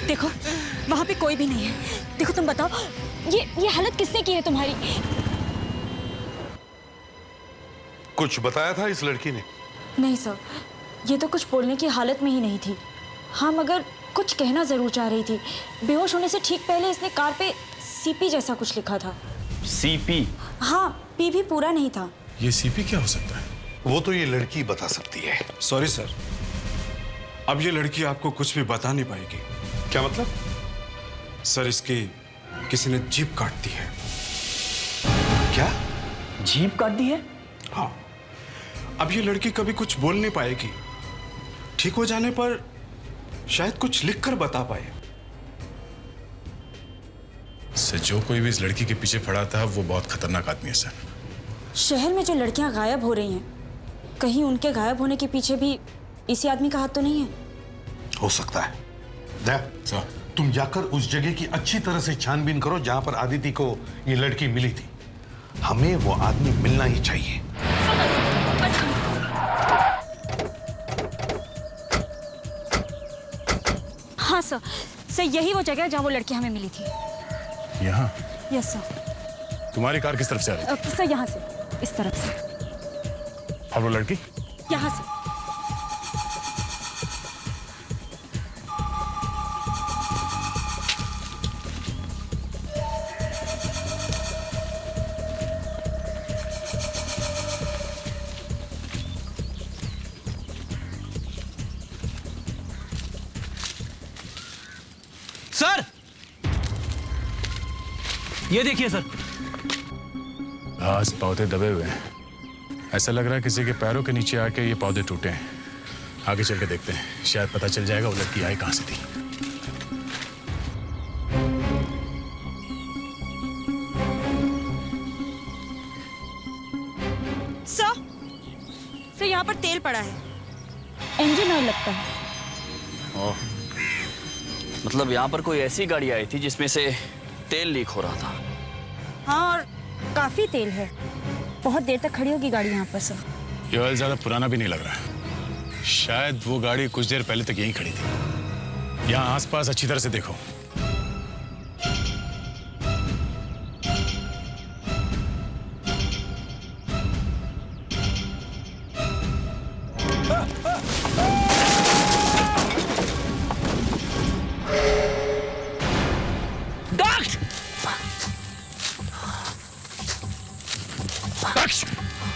देखो वहां पे कोई भी नहीं है। देखो तुम बताओ ये हालत किसने की है तुम्हारी? कुछ बताया था इस लड़की ने? नहीं सर, ये तो कुछ बोलने की हालत में ही नहीं थी। हाँ मगर कुछ कहना जरूर चाह रही थी। बेहोश होने से ठीक पहले इसने कार पे सीपी जैसा कुछ लिखा था। सीपी? हाँ, पी भी पूरा नहीं था। ये सीपी क्या हो सकता है? वो तो ये लड़की बता सकती है। सॉरी सर, अब ये लड़की आपको कुछ भी बता नहीं पाएगी। क्या मतलब? सर इसकी किसी ने जीभ काट दी है। क्या? जीभ काट दी है? हाँ, अब ये लड़की कभी कुछ बोल नहीं पाएगी। ठीक हो जाने पर शायद कुछ लिखकर बता पाए। सर जो कोई भी इस लड़की के पीछे पड़ा था वो बहुत खतरनाक आदमी है सर। शहर में जो लड़कियां गायब हो रही हैं, कहीं उनके गायब होने के पीछे भी इसी आदमी का हाथ तो नहीं है? हो सकता है। सर तुम जाकर उस जगह की अच्छी तरह से छानबीन करो जहां पर आदिति को ये लड़की मिली थी। हमें वो आदमी मिलना ही चाहिए। हाँ सर, यही वो जगह है जहाँ वो लड़की हमें मिली थी। यहाँ? Yes sir. तुम्हारी कार किस तरफ से आ रही थी? सर यहाँ से, इस तरफ से। और वो लड़की? यहाँ से। सर ये देखिए सर, घास पौधे दबे हुए हैं। ऐसा लग रहा है किसी के पैरों के नीचे आके ये पौधे टूटे हैं। आगे चल के देखते हैं, शायद पता चल जाएगा वो लड़की आई कहां से थी। सर यहाँ पर तेल पड़ा है, इंजन ऑयल लगता है। ओह, मतलब यहाँ पर कोई ऐसी गाड़ी आई थी जिसमें से तेल लीक हो रहा था। हाँ, और काफी तेल है। बहुत देर तक खड़ी होगी गाड़ी यहाँ पर सर। ये ऑयल ज्यादा पुराना भी नहीं लग रहा है। शायद वो गाड़ी कुछ देर पहले तक यहीं खड़ी थी। यहाँ आसपास अच्छी तरह से देखो।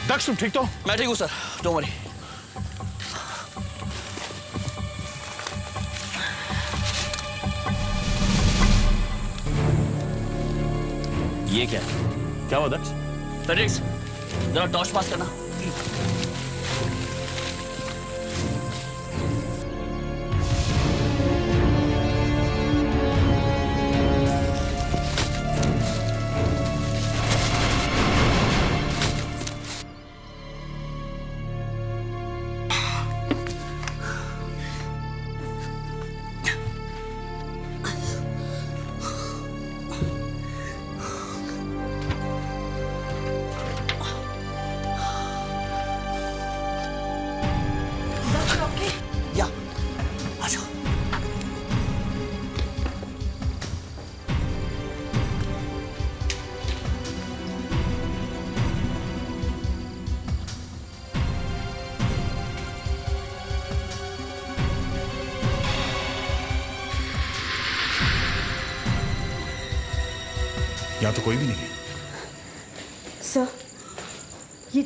दक्ष तुम ठीक तो? मैं ठीक हूँ सर, डोंट वरी। ये क्या है? क्या हुआ दक्ष? फेडेरिक्स, जरा टॉर्च पास करना। यहाँ तो कोई भी नहीं है। सर, ये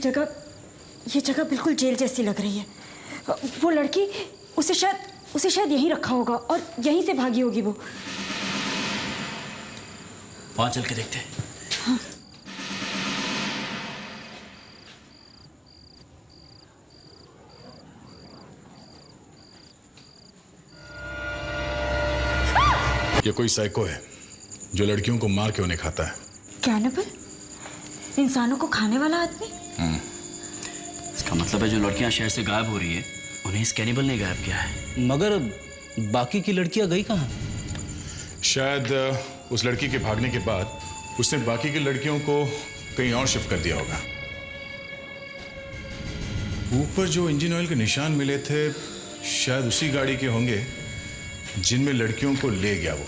जगह बिल्कुल जेल जैसी लग रही है। वो लड़की उसे शायद यहीं रखा होगा और यहीं से भागी होगी वो। वहां चल के देखते हैं। हाँ। ये कोई साइको है जो लड़कियों को मार के उन्हें खाता है। कैनिबल? इंसानों को खाने वाला आदमी? इसका मतलब है जो लड़कियां शहर से गायब हो रही है उन्हें इस कैनिबल ने गायब किया है। मगर बाकी की लड़कियां गई कहाँ? शायद उस लड़की के भागने के बाद उसने बाकी की लड़कियों को कहीं और शिफ्ट कर दिया होगा। ऊपर जो इंजन ऑयल के निशान मिले थे शायद उसी गाड़ी के होंगे जिनमें लड़कियों को ले गया वो।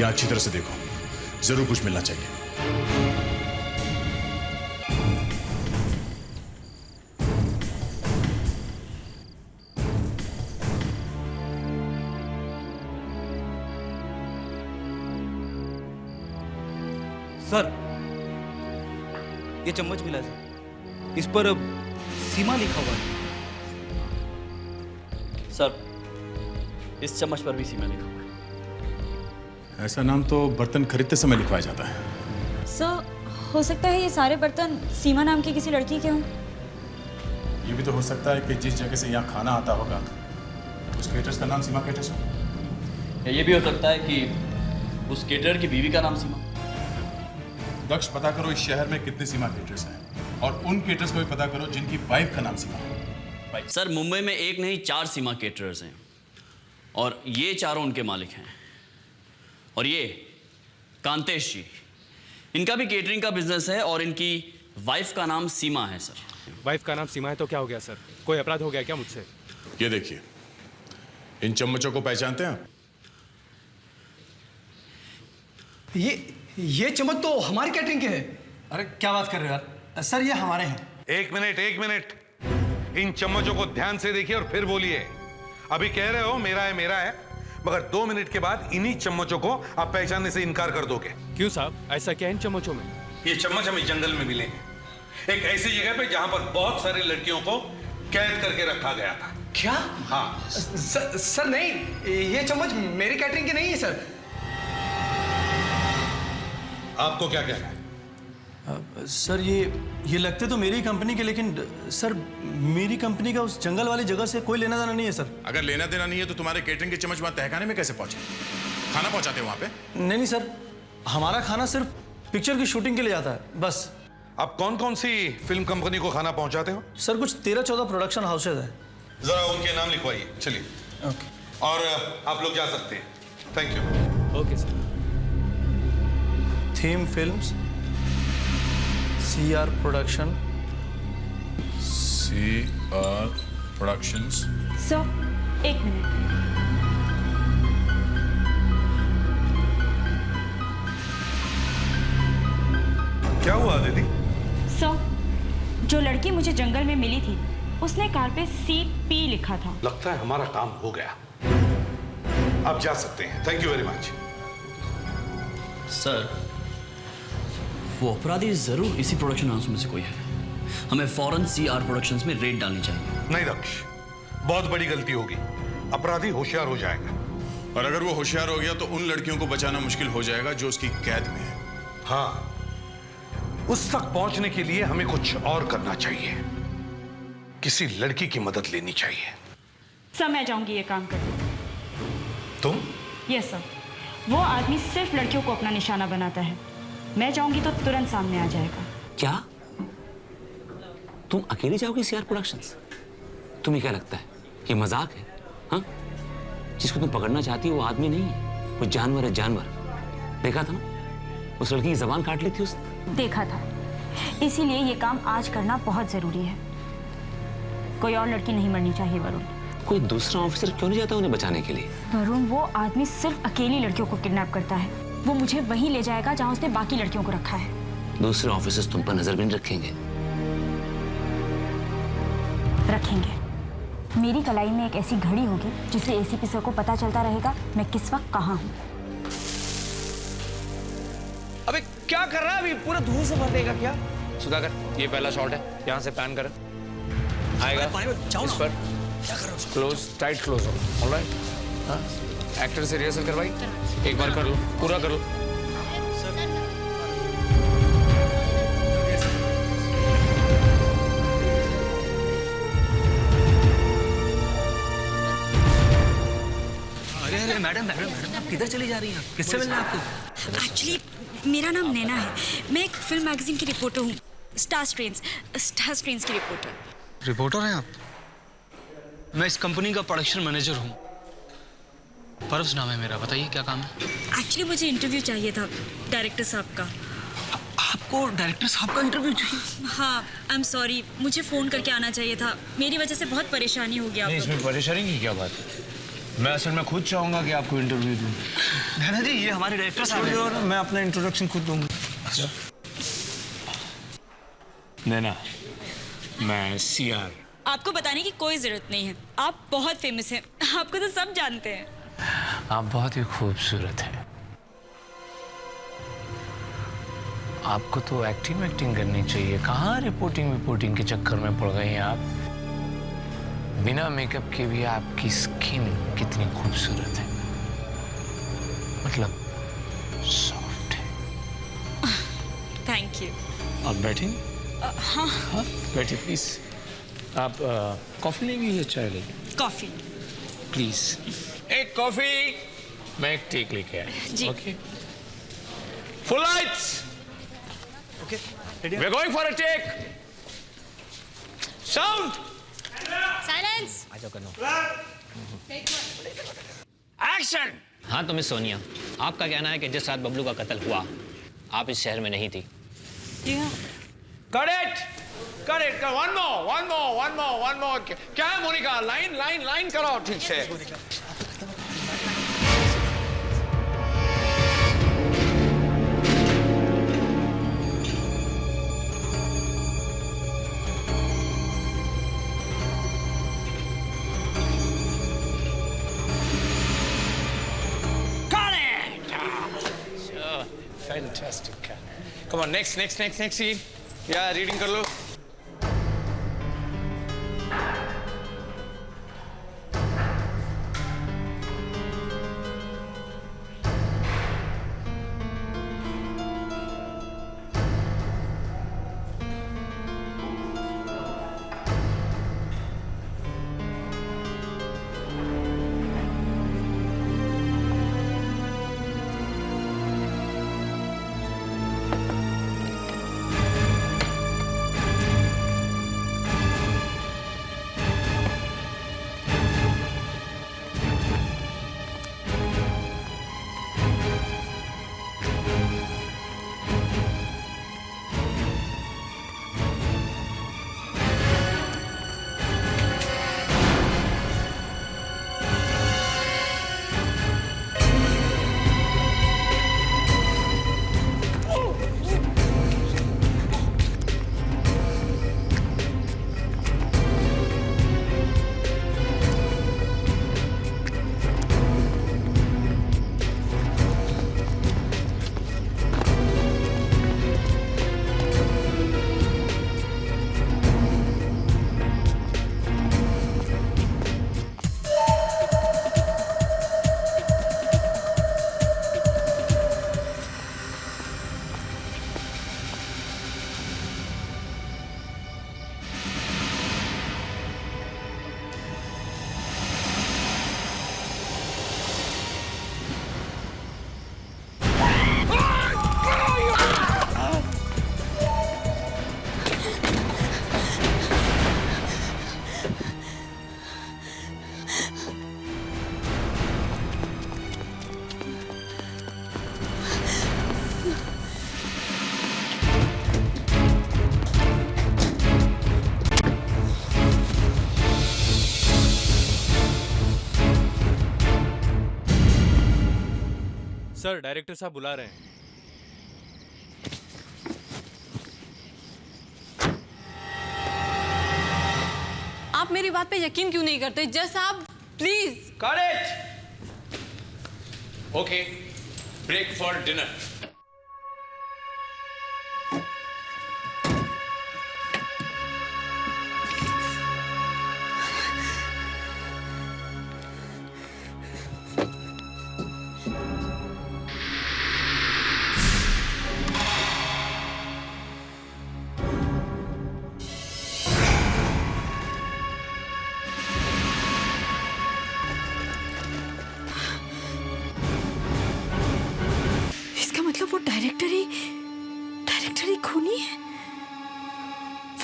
या अच्छी तरह से देखो, जरूर कुछ मिलना चाहिए। सर, ये चम्मच मिला है सर। इस पर सीमा लिखा हुआ है। सर, इस चम्मच पर भी सीमा लिखा हुआ है। ऐसा नाम तो बर्तन खरीदते समय लिखवाया जाता है। सर, हो सकता है ये सारे बर्तन सीमा नाम की किसी लड़की के हों। ये भी तो हो सकता है कि जिस जगह से यहाँ खाना आता होगा उस केटर्स का नाम सीमा केटर्स हो। या ये भी हो सकता है कि उस केटर की बीवी का नाम सीमा। दक्ष, पता करो इस शहर में कितने सीमा केटर्स हैं और उन केटर्स को भी पता करो जिनकी वाइफ का नाम सीमा है। सर, मुंबई में एक नहीं 4 सीमा केटरर्स हैं और ये चारों उनके मालिक हैं। और ये कांतेश जी, इनका भी केटरिंग का बिजनेस है और इनकी वाइफ का नाम सीमा है। सर, वाइफ का नाम सीमा है तो क्या हो गया सर? कोई अपराध हो गया क्या मुझसे? ये देखिए, इन चम्मचों को पहचानते हैं आप? ये चम्मच तो हमारी कैटरिंग के हैं। अरे क्या बात कर रहे हो यार? सर, ये हमारे हैं। एक मिनट। इन चम्मचों को ध्यान से देखिए और फिर बोलिए। अभी कह रहे हो मेरा है, मगर 2 मिनट के बाद इन्हीं चम्मचों को आप पहचानने से इनकार कर दोगे। क्यों साहब, ऐसा क्या है इन चम्मचों में? ये चम्मच हमें जंगल में मिले हैं, एक ऐसी जगह पे जहां पर बहुत सारी लड़कियों को कैद करके रखा गया था। क्या? हाँ। सर नहीं, ये चम्मच मेरी कैटरिंग की नहीं है सर। आपको क्या कहना है? सर, ये लगते तो मेरी कंपनी के, लेकिन सर मेरी कंपनी का उस जंगल वाली जगह से कोई लेना देना नहीं है सर। अगर लेना देना नहीं है तो तुम्हारे केटरिंग के चम्मच वहां तहखाने में कैसे पहुंचे? खाना पहुंचाते हो वहां पे? नहीं सर, हमारा खाना सिर्फ पिक्चर की शूटिंग के लिए आता है बस। आप कौन सी फिल्म कंपनी को खाना पहुंचाते हो? सर, कुछ 13-14 प्रोडक्शन हाउसेज है। जरा उनके नाम लिखवाइए। चलिए। ओके। और आप लोग जा सकते हैं। Thank you. Okay sir. Theme films, CR production. CR productions. Sir, 1 minute. क्या हुआ दीदी? सर, जो लड़की मुझे जंगल में मिली थी उसने कार पे CP लिखा था। लगता है हमारा काम हो गया। आप जा सकते हैं। Thank you very much. Sir, वो अपराधी जरूर इसी प्रोडक्शन हाउस में से कोई है। हमें फौरन CR प्रोडक्शंस में रेड डालनी चाहिए। नहीं दक्ष, बहुत बड़ी गलती होगी। अपराधी होशियार हो जाएगा। और अगर वो होशियार हो गया तो उन लड़कियों को बचाना मुश्किल हो जाएगा जो उसकी कैद में है। हाँ, उस तक पहुंचने के लिए हमें कुछ और करना चाहिए। किसी लड़की की मदद लेनी चाहिए। सर, मैं जाऊंगी ये काम करने। तुम? यस सर, वो आदमी सिर्फ लड़कियों को अपना निशाना बनाता है। मैं जाऊंगी तो तुरंत सामने आ जाएगा। क्या तुम अकेली जाओगी CR प्रोडक्शंस? तुम्हें क्या लगता है ये मजाक है? हाँ, जिसको तुम पकड़ना चाहती हो वो आदमी नहीं है, वो जानवर है, जानवर। देखा था ना, उस लड़की की जबान काट ली थी उसने। देखा था, इसीलिए ये काम आज करना बहुत जरूरी है। कोई और लड़की नहीं मरनी चाहिए वरुण। कोई दूसरा ऑफिसर क्यों नहीं जाता उन्हें बचाने के लिए? वरुण, वो आदमी सिर्फ अकेली लड़कियों को किडनैप करता है। वो मुझे वहीं ले जाएगा जहां उसने बाकी लड़कियों को रखा है। दूसरे ऑफिसर्स तुम पर नजर भी नहीं रखेंगे। रखेंगे। मेरी कलाई में एक ऐसी घड़ी होगी जिससे ACP सर को पता चलता रहेगा मैं किस वक्त कहाँ हूँ। अबे क्या कर रहा है? अभी पूरा धूल से भर देगा क्या? सुधाकर, ये पहला शॉट है, यहाँ से पैन कर। आएगा इस पर। क्या कर रहे हो? क्लोज, टाइट क्लोज हो। ऑलराइट। हाँ, एक्टर से रिहर्सल करवाई। एक बार कर लो, पूरा कर लो। अरे मैडम, आप किधर चली जा रही हैं? किससे मिलना है आपको? एक्चुअली मेरा नाम नैना है। मैं एक फिल्म मैगजीन की रिपोर्टर हूँ, स्टार स्क्रीन्स की रिपोर्टर। रिपोर्टर हैं आप? मैं इस कंपनी का प्रोडक्शन मैनेजर हूँ। परव्स नाम है मेरा। बताइए क्या काम है? एक्चुअली मुझे इंटरव्यू चाहिए था डायरेक्टर साहब का। आपको डायरेक्टर साहब का इंटरव्यू चाहिए? हाँ, आई एम सॉरी, मुझे फ़ोन करके आना चाहिए था। मेरी वजह से बहुत परेशानी हो गया। नहीं, इसमें परेशानी की क्या बात है? मैं असल में खुद चाहूँगा कि आपको इंटरव्यू दूँ। नैना जी, ये हमारे डायरेक्टर साहब हैं। और मैं अपना इंट्रोडक्शन खुद दूँगा। नैना, मैं CR। आपको बताने की कोई ज़रूरत नहीं है, आप बहुत फेमस हैं, आपको तो सब जानते हैं। आप बहुत ही खूबसूरत हैं। आपको तो एक्टिंग करनी चाहिए। कहाँ रिपोर्टिंग के चक्कर में पड़ गए हैं आप? बिना मेकअप के भी आपकी स्किन कितनी खूबसूरत है, मतलब सॉफ्ट है। Thank you. आप बैठें? हाँ, बैठिए प्लीज। आप कॉफी लेंगी या चाय लेंगी? Coffee please. एक कॉफी, मैं एक टेक लेके आया। जी। Okay, full lights. Okay, we are going for a take. Sound, silence. आ जाओ करनो। एक्शन। हाँ, तो मिस सोनिया, आपका कहना है कि जिस रात बबलू का कत्ल हुआ आप इस शहर में नहीं थी? Cut it! One more. क्या है मोनिका? लाइन करो ठीक से। Got it! Sure, fantastic. Come on, next scene. या रीडिंग कर लो। सर, डायरेक्टर साहब बुला रहे हैं। आप मेरी बात पे यकीन क्यों नहीं करते? जज साहब please. Got it! Okay, break for dinner.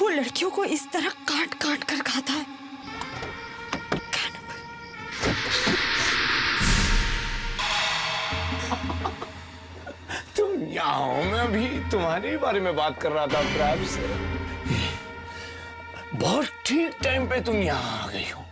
वो लड़कियों को इस तरह काट काट कर खाता है। तुम यहाँ हो, मैं अभी तुम्हारे बारे में बात कर रहा था प्रैब से। बहुत ठीक टाइम पे तुम यहाँ आ गई हो।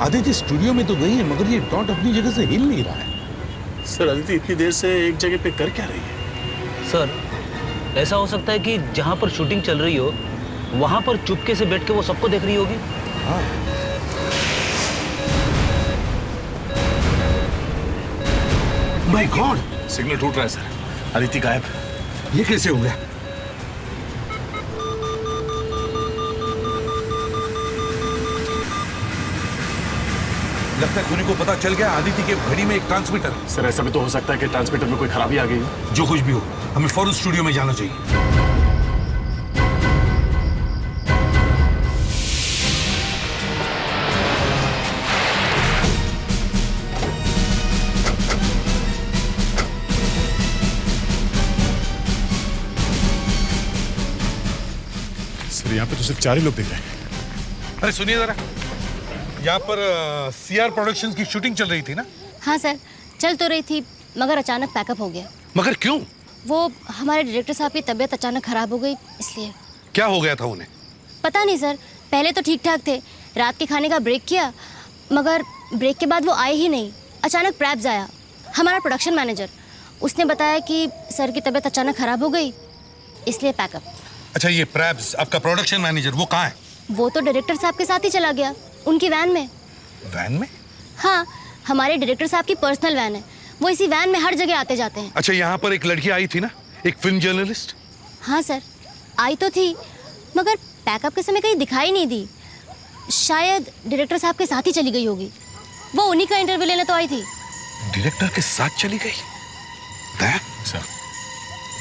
आदित्य स्टूडियो में तो गई है, मगर ये डॉट अपनी जगह से हिल नहीं रहा है। सर अदिति इतनी देर से एक जगह पे कर क्या रही है? सर ऐसा हो सकता है कि जहां पर शूटिंग चल रही हो वहां पर चुपके से बैठ के वो सबको देख रही होगी। हाँ। माय गॉड, सिग्नल टूट रहा है सर। अदिति गायब। ये कैसे हो गया? लगता है खुनी को पता चल गया आदित्य के घड़ी में एक ट्रांसमीटर। सर ऐसा भी तो हो सकता है कि ट्रांसमीटर में कोई खराबी आ गई हो। जो कुछ भी हो, हमें फौरन स्टूडियो में जाना चाहिए। सर यहाँ पे तो सिर्फ 4 ही लोग दिख रहे हैं। अरे सुनिए जरा, यहाँ पर सीआर प्रोडक्शंस की शूटिंग चल रही थी ना? हाँ सर, चल तो रही थी मगर अचानक पैकअप हो गया। मगर क्यों? वो हमारे डायरेक्टर साहब की तबीयत अचानक खराब हो गई, इसलिए। क्या हो गया था उन्हें? पता नहीं सर, पहले तो ठीक ठाक थे। रात के खाने का ब्रेक किया, मगर ब्रेक के बाद वो आए ही नहीं। अचानक प्रैब्स आया, हमारा प्रोडक्शन मैनेजर। उसने बताया कि सर की तबीयत अचानक खराब हो गई, इसलिए पैकअप। अच्छा, ये प्रैब्स आपका प्रोडक्शन मैनेजर, वो कहाँ है? वो तो डायरेक्टर साहब के साथ ही चला गया, उनकी वैन में। वैन में? हाँ, हमारे डायरेक्टर साहब की पर्सनल वैन है। वो इसी वैन में हर जगह आते जाते हैं। अच्छा, यहाँ पर एक लड़की आई थी ना, एक फिल्म जर्नलिस्ट? हाँ सर, आई तो थी, मगर पैकअप के समय कहीं दिखाई नहीं दी। शायद डायरेक्टर साहब के साथ ही चली गई होगी। वो उन्हीं का इंटरव्यू लेने तो आई थी। डायरेक्टर के साथ चली गई? दया सर,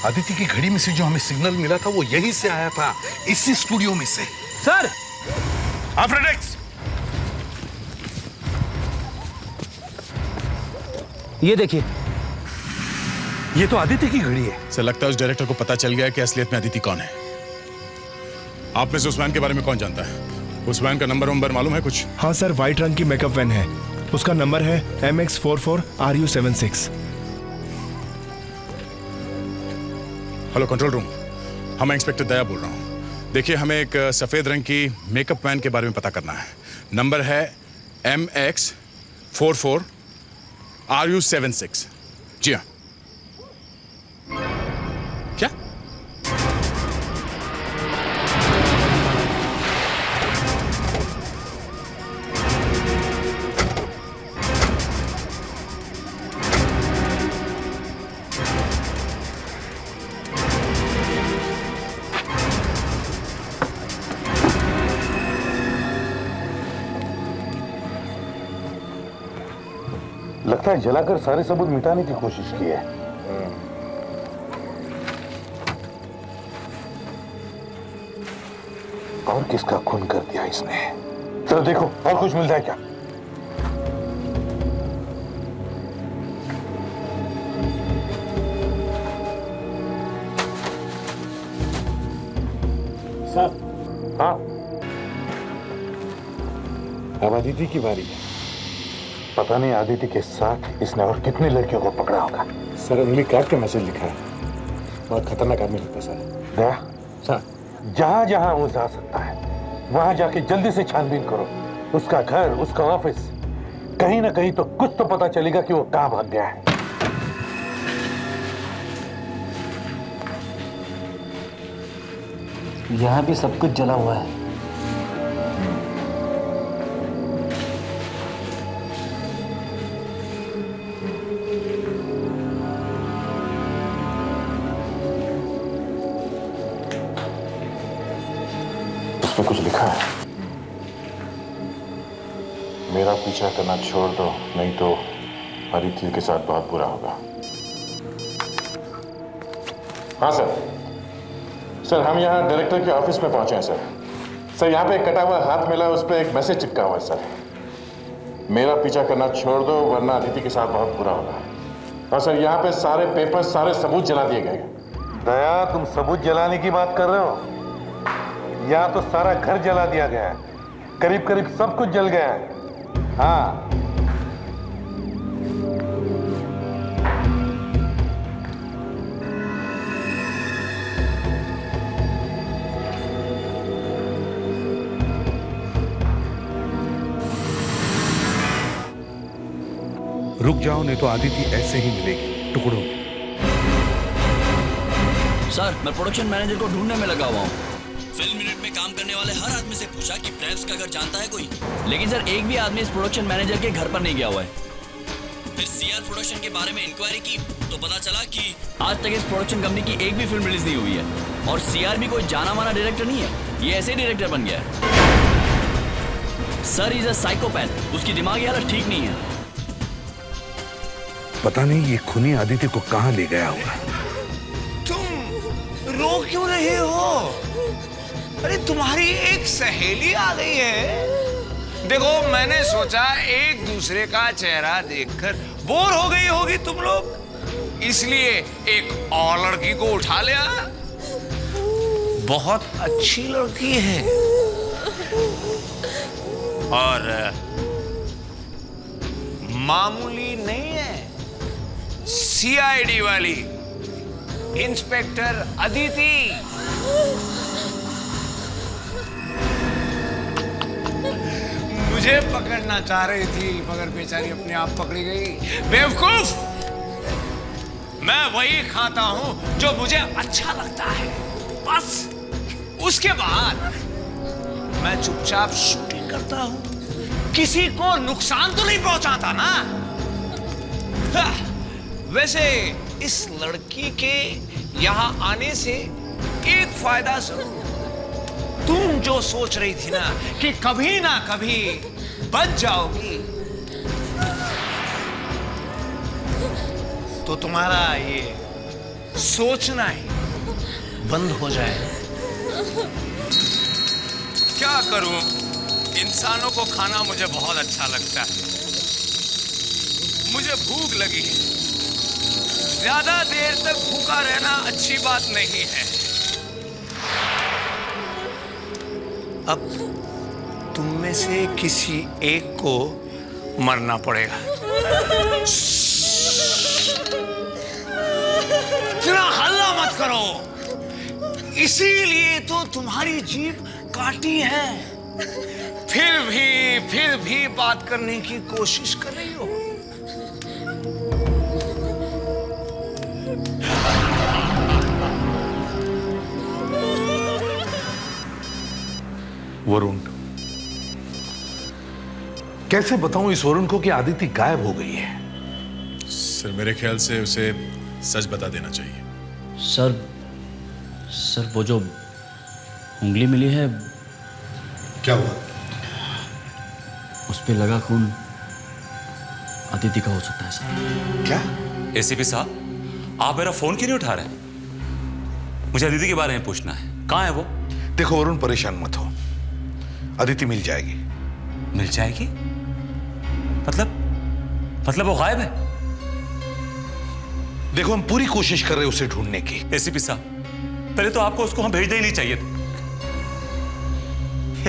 आदित्य की घड़ी में से जो हमें सिग्नल मिला था वो यहीं से आया था, इसी स्टूडियो में से। सर आफ्रेडेक्स, ये देखिए, ये तो आदित्य की घड़ी है। सर लगता है उस डायरेक्टर को पता चल गया कि असलियत में अदिति कौन है। आप में से उस वैन के बारे में कौन जानता है? उस वैन का नंबर मालूम है कुछ? हाँ सर, व्हाइट रंग की मेकअप वैन है। उसका नंबर है MX44RU76। हेलो कंट्रोल रूम, हम इंस्पेक्टर दया बोल रहा हूँ। देखिए, हमें एक सफेद रंग की मेकअप वैन के बारे में पता करना है। नंबर है MX44RU76। जी हाँ। क्या? लगता है जलाकर सारे सबूत मिटाने की कोशिश की है। और किसका खून कर दिया इसने? चलो देखो और कुछ मिलता है क्या। सर। हाँ, अब अदिति की बारी है। पता नहीं आदित्य के साथ इसने और कितनी लड़कियों को पकड़ा होगा। सर उंगली काट के मैसेज लिखा है। बहुत खतरनाक आदमी लगता है सर। दया सर, जहां जहां वो जा सकता है वहां जाके जल्दी से छानबीन करो। उसका घर, उसका ऑफिस, कहीं ना कहीं तो कुछ तो पता चलेगा कि वो कहां भाग गया है। यहाँ भी सब कुछ जला हुआ है। उसमें कुछ लिखा है, मेरा पीछा करना छोड़ दो, नहीं तो अदिति के साथ बहुत बुरा होगा। हाँ सर। सर हम यहाँ डायरेक्टर के ऑफिस में पहुंचे हैं सर। सर यहाँ पे एक कटा हुआ हाथ मिला, उस पर एक मैसेज चिपका हुआ है सर। मेरा पीछा करना छोड़ दो वरना अदिति के साथ बहुत बुरा होगा। और सर यहाँ पे सारे पेपर, सारे सबूत जला दिए गए। दया, तुम सबूत जलाने की बात कर रहे हो? यहाँ तो सारा घर जला दिया गया है, करीब करीब सब कुछ जल गया है। हाँ, रुक जाओ, नहीं तो आदिति ऐसे ही मिलेगी टुकड़ों में। सर मैं प्रोडक्शन मैनेजर को ढूंढने में लगा हुआ हूँ। फिल्म यूनिट में काम करने वाले हर आदमी से पूछा कि प्रेम्स का घर जानता है कोई, लेकिन सर एक भी आदमी इस प्रोडक्शन मैनेजर के घर पर नहीं गया हुआ है। फिर सीआर प्रोडक्शन के बारे में इंक्वायरी की तो पता चला कि आज तक इस प्रोडक्शन कंपनी की एक भी फिल्म रिलीज नहीं हुई है। और सीआर भी कोई जाना माना डायरेक्टर नहीं है, ये ऐसे डायरेक्टर बन गया है। सर इज अ साइकोपैथ, उसकी दिमागी हालत ठीक नहीं है। पता नहीं ये खूनी आदित्य को कहां ले गया होगा। तुम रो क्यों रहे हो? अरे तुम्हारी एक सहेली आ गई है। देखो मैंने सोचा एक दूसरे का चेहरा देखकर बोर हो गई होगी तुम लोग, इसलिए एक और लड़की को उठा लिया। बहुत अच्छी लड़की है और मामूली नहीं है, सीआईडी वाली इंस्पेक्टर अदिति। मुझे पकड़ना चाह रही थी मगर बेचारी अपने आप पकड़ी गई। बेवकूफ, मैं वही खाता हूं जो मुझे अच्छा लगता है, बस उसके बाद मैं चुपचाप शूटिंग करता हूं, किसी को नुकसान तो नहीं पहुंचाता ना। वैसे इस लड़की के यहां आने से एक फायदा जरूर, तुम जो सोच रही थी ना कि कभी ना कभी बच जाओगी, तो तुम्हारा ये सोचना ही बंद हो जाए। क्या करूं, इंसानों को खाना मुझे बहुत अच्छा लगता है। मुझे भूख लगी है, ज्यादा देर तक भूखा रहना अच्छी बात नहीं है। अब तुम में से किसी एक को मरना पड़ेगा। इतना हल्ला मत करो, इसीलिए तो तुम्हारी जीभ काटी है। फिर भी बात करने की कोशिश कर रही हो। वरुण, कैसे बताऊं इस वरुण को कि आदिति गायब हो गई है? सर मेरे ख्याल से उसे सच बता देना चाहिए। सर वो जो उंगली मिली है, क्या हुआ? उस पे लगा खून अदिति का हो सकता है सर। क्या? एसीपी साहब, आप मेरा फोन क्यों नहीं उठा रहे? मुझे अदिति के बारे में पूछना है, कहाँ है वो? देखो वरुण, परेशान मत हो, अदिति मिल जाएगी। मिल जाएगी? मतलब वो गायब है? देखो हम पूरी कोशिश कर रहे हैं उसे ढूंढने की। एसीपी साहब, पहले तो आपको उसको हम भेजना ही नहीं चाहिए था।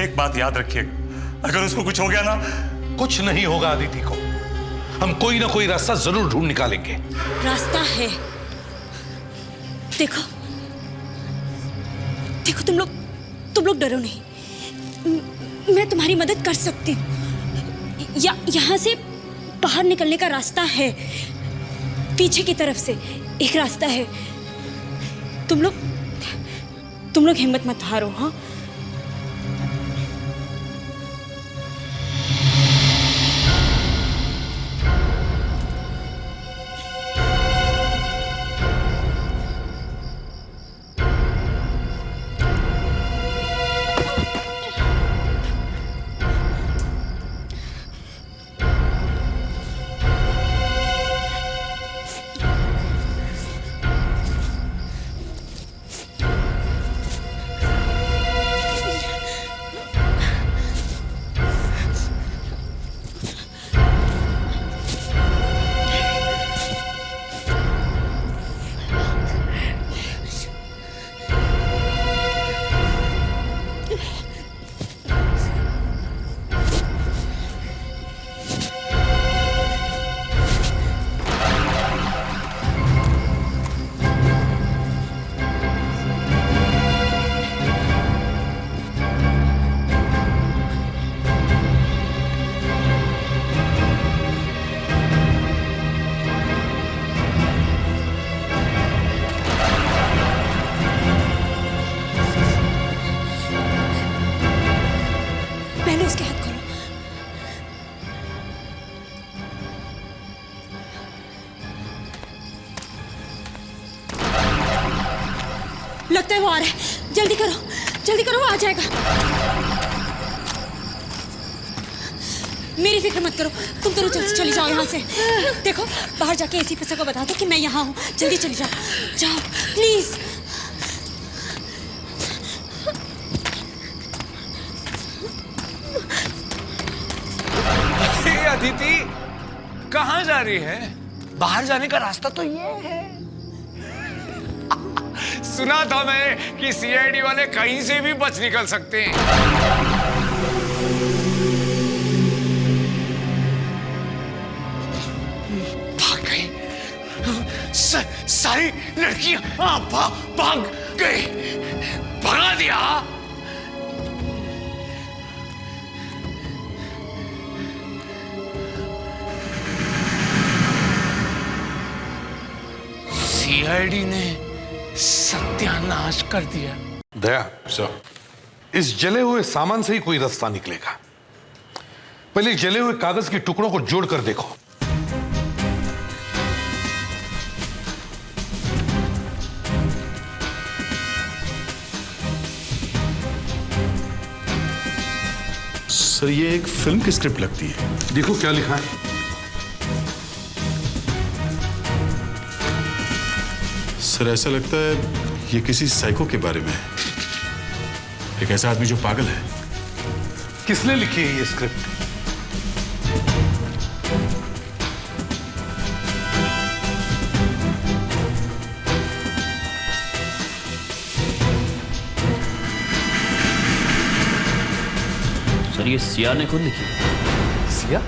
एक बात याद रखिएगा, अगर उसको कुछ हो गया ना। कुछ नहीं होगा अदिति को, हम कोई ना कोई रास्ता जरूर ढूंढ निकालेंगे। रास्ता है। देखो तुम लोग डरो नहीं, मैं तुम्हारी मदद कर सकती हूँ। यहाँ से बाहर निकलने का रास्ता है, पीछे की तरफ से एक रास्ता है। तुम लोग हिम्मत मत हारो। हाँ, लगता है वो आ रहा है। जल्दी करो, वो आ जाएगा। मेरी फिक्र मत करो, तुम दोनों जल्दी चली जाओ यहाँ से। देखो, बाहर जाके एसी पे को बता दो कि मैं यहाँ हूँ। जल्दी चली जाओ प्लीज। अदिति कहाँ जा रही है? बाहर जाने का रास्ता तो ये है। सुना था मैं कि सीआईडी वाले कहीं से भी बच निकल सकते हैं। भाग गई, सारी लड़कियां भाग गई, भगा दिया। सीआईडी ने सत्यानाश कर दिया। दया सर, इस जले हुए सामान से ही कोई रास्ता निकलेगा। पहले जले हुए कागज के टुकड़ों को जोड़कर देखो। सर, ये एक फिल्म की स्क्रिप्ट लगती है। देखो क्या लिखा है। सर, ऐसा लगता है ये किसी साइको के बारे में है, एक ऐसा आदमी जो पागल है। किसने लिखी है ये स्क्रिप्ट? सर, ये सिया ने खुद लिखी। सिया?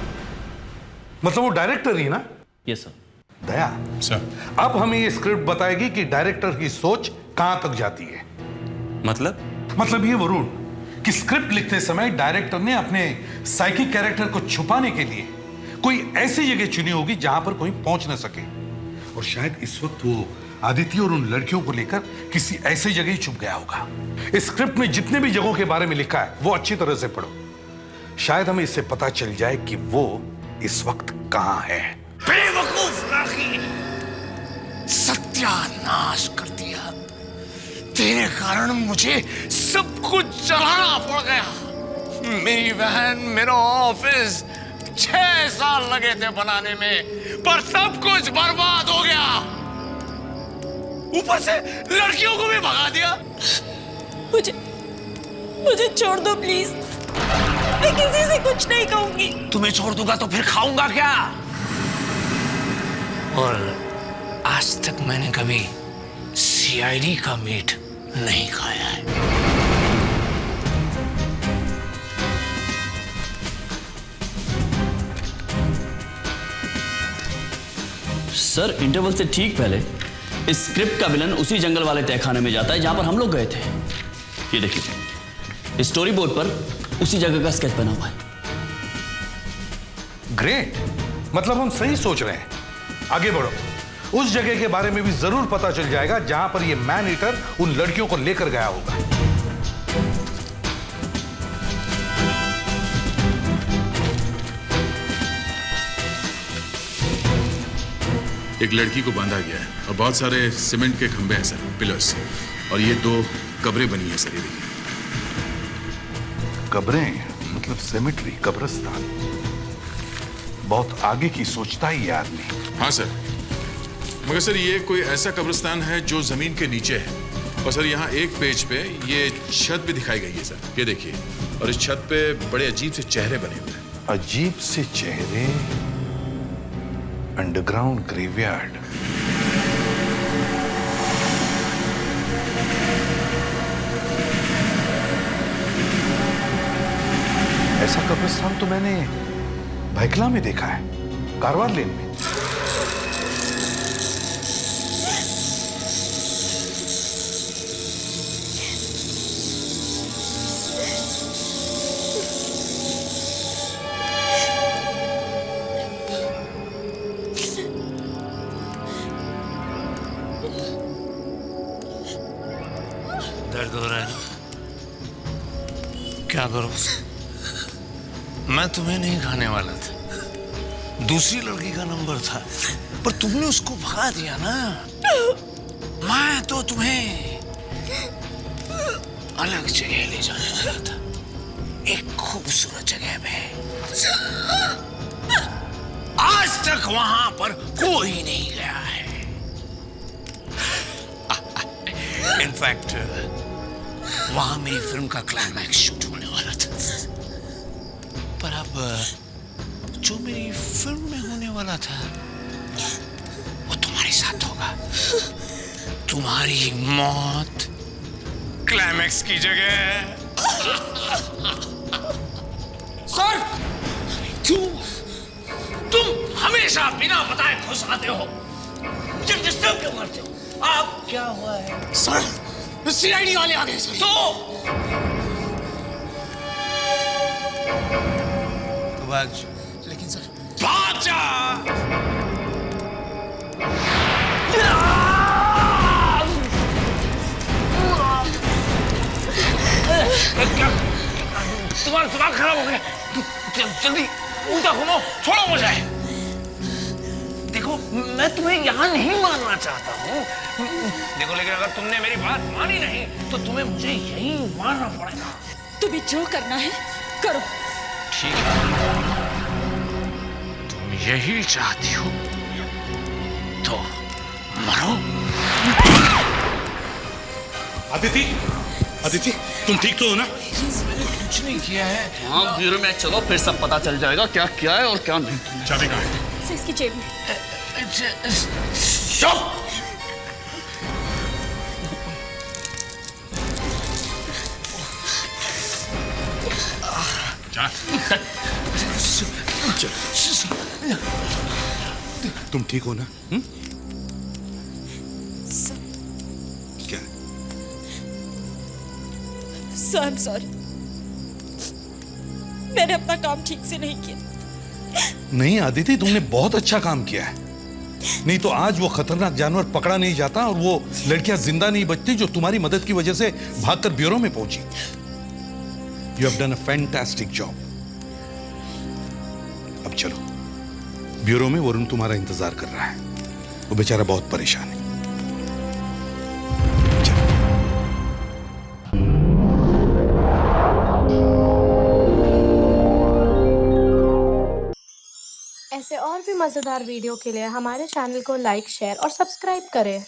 मतलब वो डायरेक्टर ही ना? Yes sir. दया सर, अब हमें ये स्क्रिप्ट बताएगी कि डायरेक्टर की सोच कहां तक जाती है। मतलब ये वरुण कि स्क्रिप्ट लिखते समय डायरेक्टर ने अपने साइकिक कैरेक्टर को छुपाने के लिए कोई ऐसी जगह चुनी होगी जहां पर कोई पहुंच ना सके, और शायद इस वक्त वो आदित्य और उन लड़कियों को लेकर किसी ऐसी जगह ही छुप गया होगा। इस स्क्रिप्ट में जितने भी जगहों के बारे में लिखा है वो अच्छी तरह से पढ़ो, शायद हमें इससे पता चल जाए कि वो इस वक्त कहां है। बेवकूफ लड़की, सत्यानाश कर दिया। तेरे कारण मुझे सब कुछ चलाना पड़ गया। मेरी बहन, मेरा ऑफिस 6 साल लगे थे बनाने में, पर सब कुछ बर्बाद हो गया। ऊपर से लड़कियों को भी भगा दिया। मुझे छोड़ दो प्लीज, मैं किसी से कुछ नहीं कहूंगी। तुम्हें छोड़ दूंगा तो फिर खाऊंगा क्या? और आज तक मैंने कभी सीआईडी का मीट नहीं खाया है। सर, इंटरवल से ठीक पहले इस स्क्रिप्ट का विलन उसी जंगल वाले तहखाने में जाता है जहां पर हम लोग गए थे। ये देखिए, स्टोरी बोर्ड पर उसी जगह का स्केच बना हुआ है। ग्रेट, मतलब हम सही सोच रहे हैं। आगे बढ़ो, उस जगह के बारे में भी जरूर पता चल जाएगा जहां पर ये मैन ईटर उन लड़कियों को लेकर गया होगा। एक लड़की को बांधा गया है और बहुत सारे सीमेंट के खंभे हैं सर, पिलर्स, और ये 2 कब्रें बनी है सर। ये देखिए, कब्रें मतलब सेमेट्री, कब्रिस्तान। बहुत आगे की सोचता है ये आदमी। हाँ सर, मगर सर ये कोई ऐसा कब्रिस्तान है जो जमीन के नीचे है। और सर यहाँ एक पेज पे ये छत भी दिखाई गई है सर, ये देखिए, और इस छत पे बड़े अजीब से चेहरे बने हुए हैं। अजीब से चेहरे, अंडरग्राउंड ग्रेवयार्ड। ऐसा कब्रिस्तान तो मैंने भाइकला में देखा है, कारवार लेन में। दर्द हो रहा है ना? क्या करो? मैं तुम्हें नहीं खाने वाला था, दूसरी लड़की का नंबर था, पर तुमने उसको भगा दिया ना। मैं तो तुम्हें अलग जगह ले जाने वाला था, एक खूबसूरत जगह पे। आज तक वहां पर कोई नहीं गया है। इनफैक्ट वहां मेरी फिल्म का क्लाइमैक्स शूट होने वाला था, पर अब जो मेरी फिल्म में होने वाला था वो तुम्हारे साथ होगा। तुम्हारी मौत क्लाइमैक्स की जगह। सर, तुम हमेशा बिना बताए घुस आते हो, मुझे डिस्टर्ब क्यों करते हो? आप क्या हुआ है? सर, सीआईडी वाले आ गए सर। तो भाग जा। लेकिन सर, भाग जा। क्या तुम्हारा दिमाग खराब हो गया? जल्दी उल्टा घूमो, छोड़ो मुझे। देखो, मैं तुम्हें यहाँ नहीं मारना चाहता हूँ। देखो, लेकिन अगर तुमने मेरी बात मानी नहीं तो तुम्हें मुझे यहीं मारना पड़ेगा। तुम्हें जो करना है करो। ठीक है, तुम यही चाहती हो तो मरो। अदिति, तुम ठीक तो हो ना? कुछ नहीं किया है। हाँ, ब्यूरो में चलो, फिर सब पता चल जाएगा क्या क्या है और क्या नहीं। चाबी कहाँ है? इसकी जेब में। तुम ठीक हो ना? क्या? Sir, I am sorry. मैंने अपना काम ठीक से नहीं किया। नहीं आदिति, तुमने बहुत अच्छा काम किया है। नहीं तो आज वो खतरनाक जानवर पकड़ा नहीं जाता और वो लड़कियां जिंदा नहीं बचती जो तुम्हारी मदद की वजह से भागकर ब्यूरो में पहुंची। You have done a fantastic job. अब चलो, ब्यूरो में वरुण तुम्हारा इंतजार कर रहा है। वो बेचारा बहुत परेशान है। ऐसे और भी मज़ेदार वीडियो के लिए हमारे चैनल को लाइक, शेयर और सब्सक्राइब करें।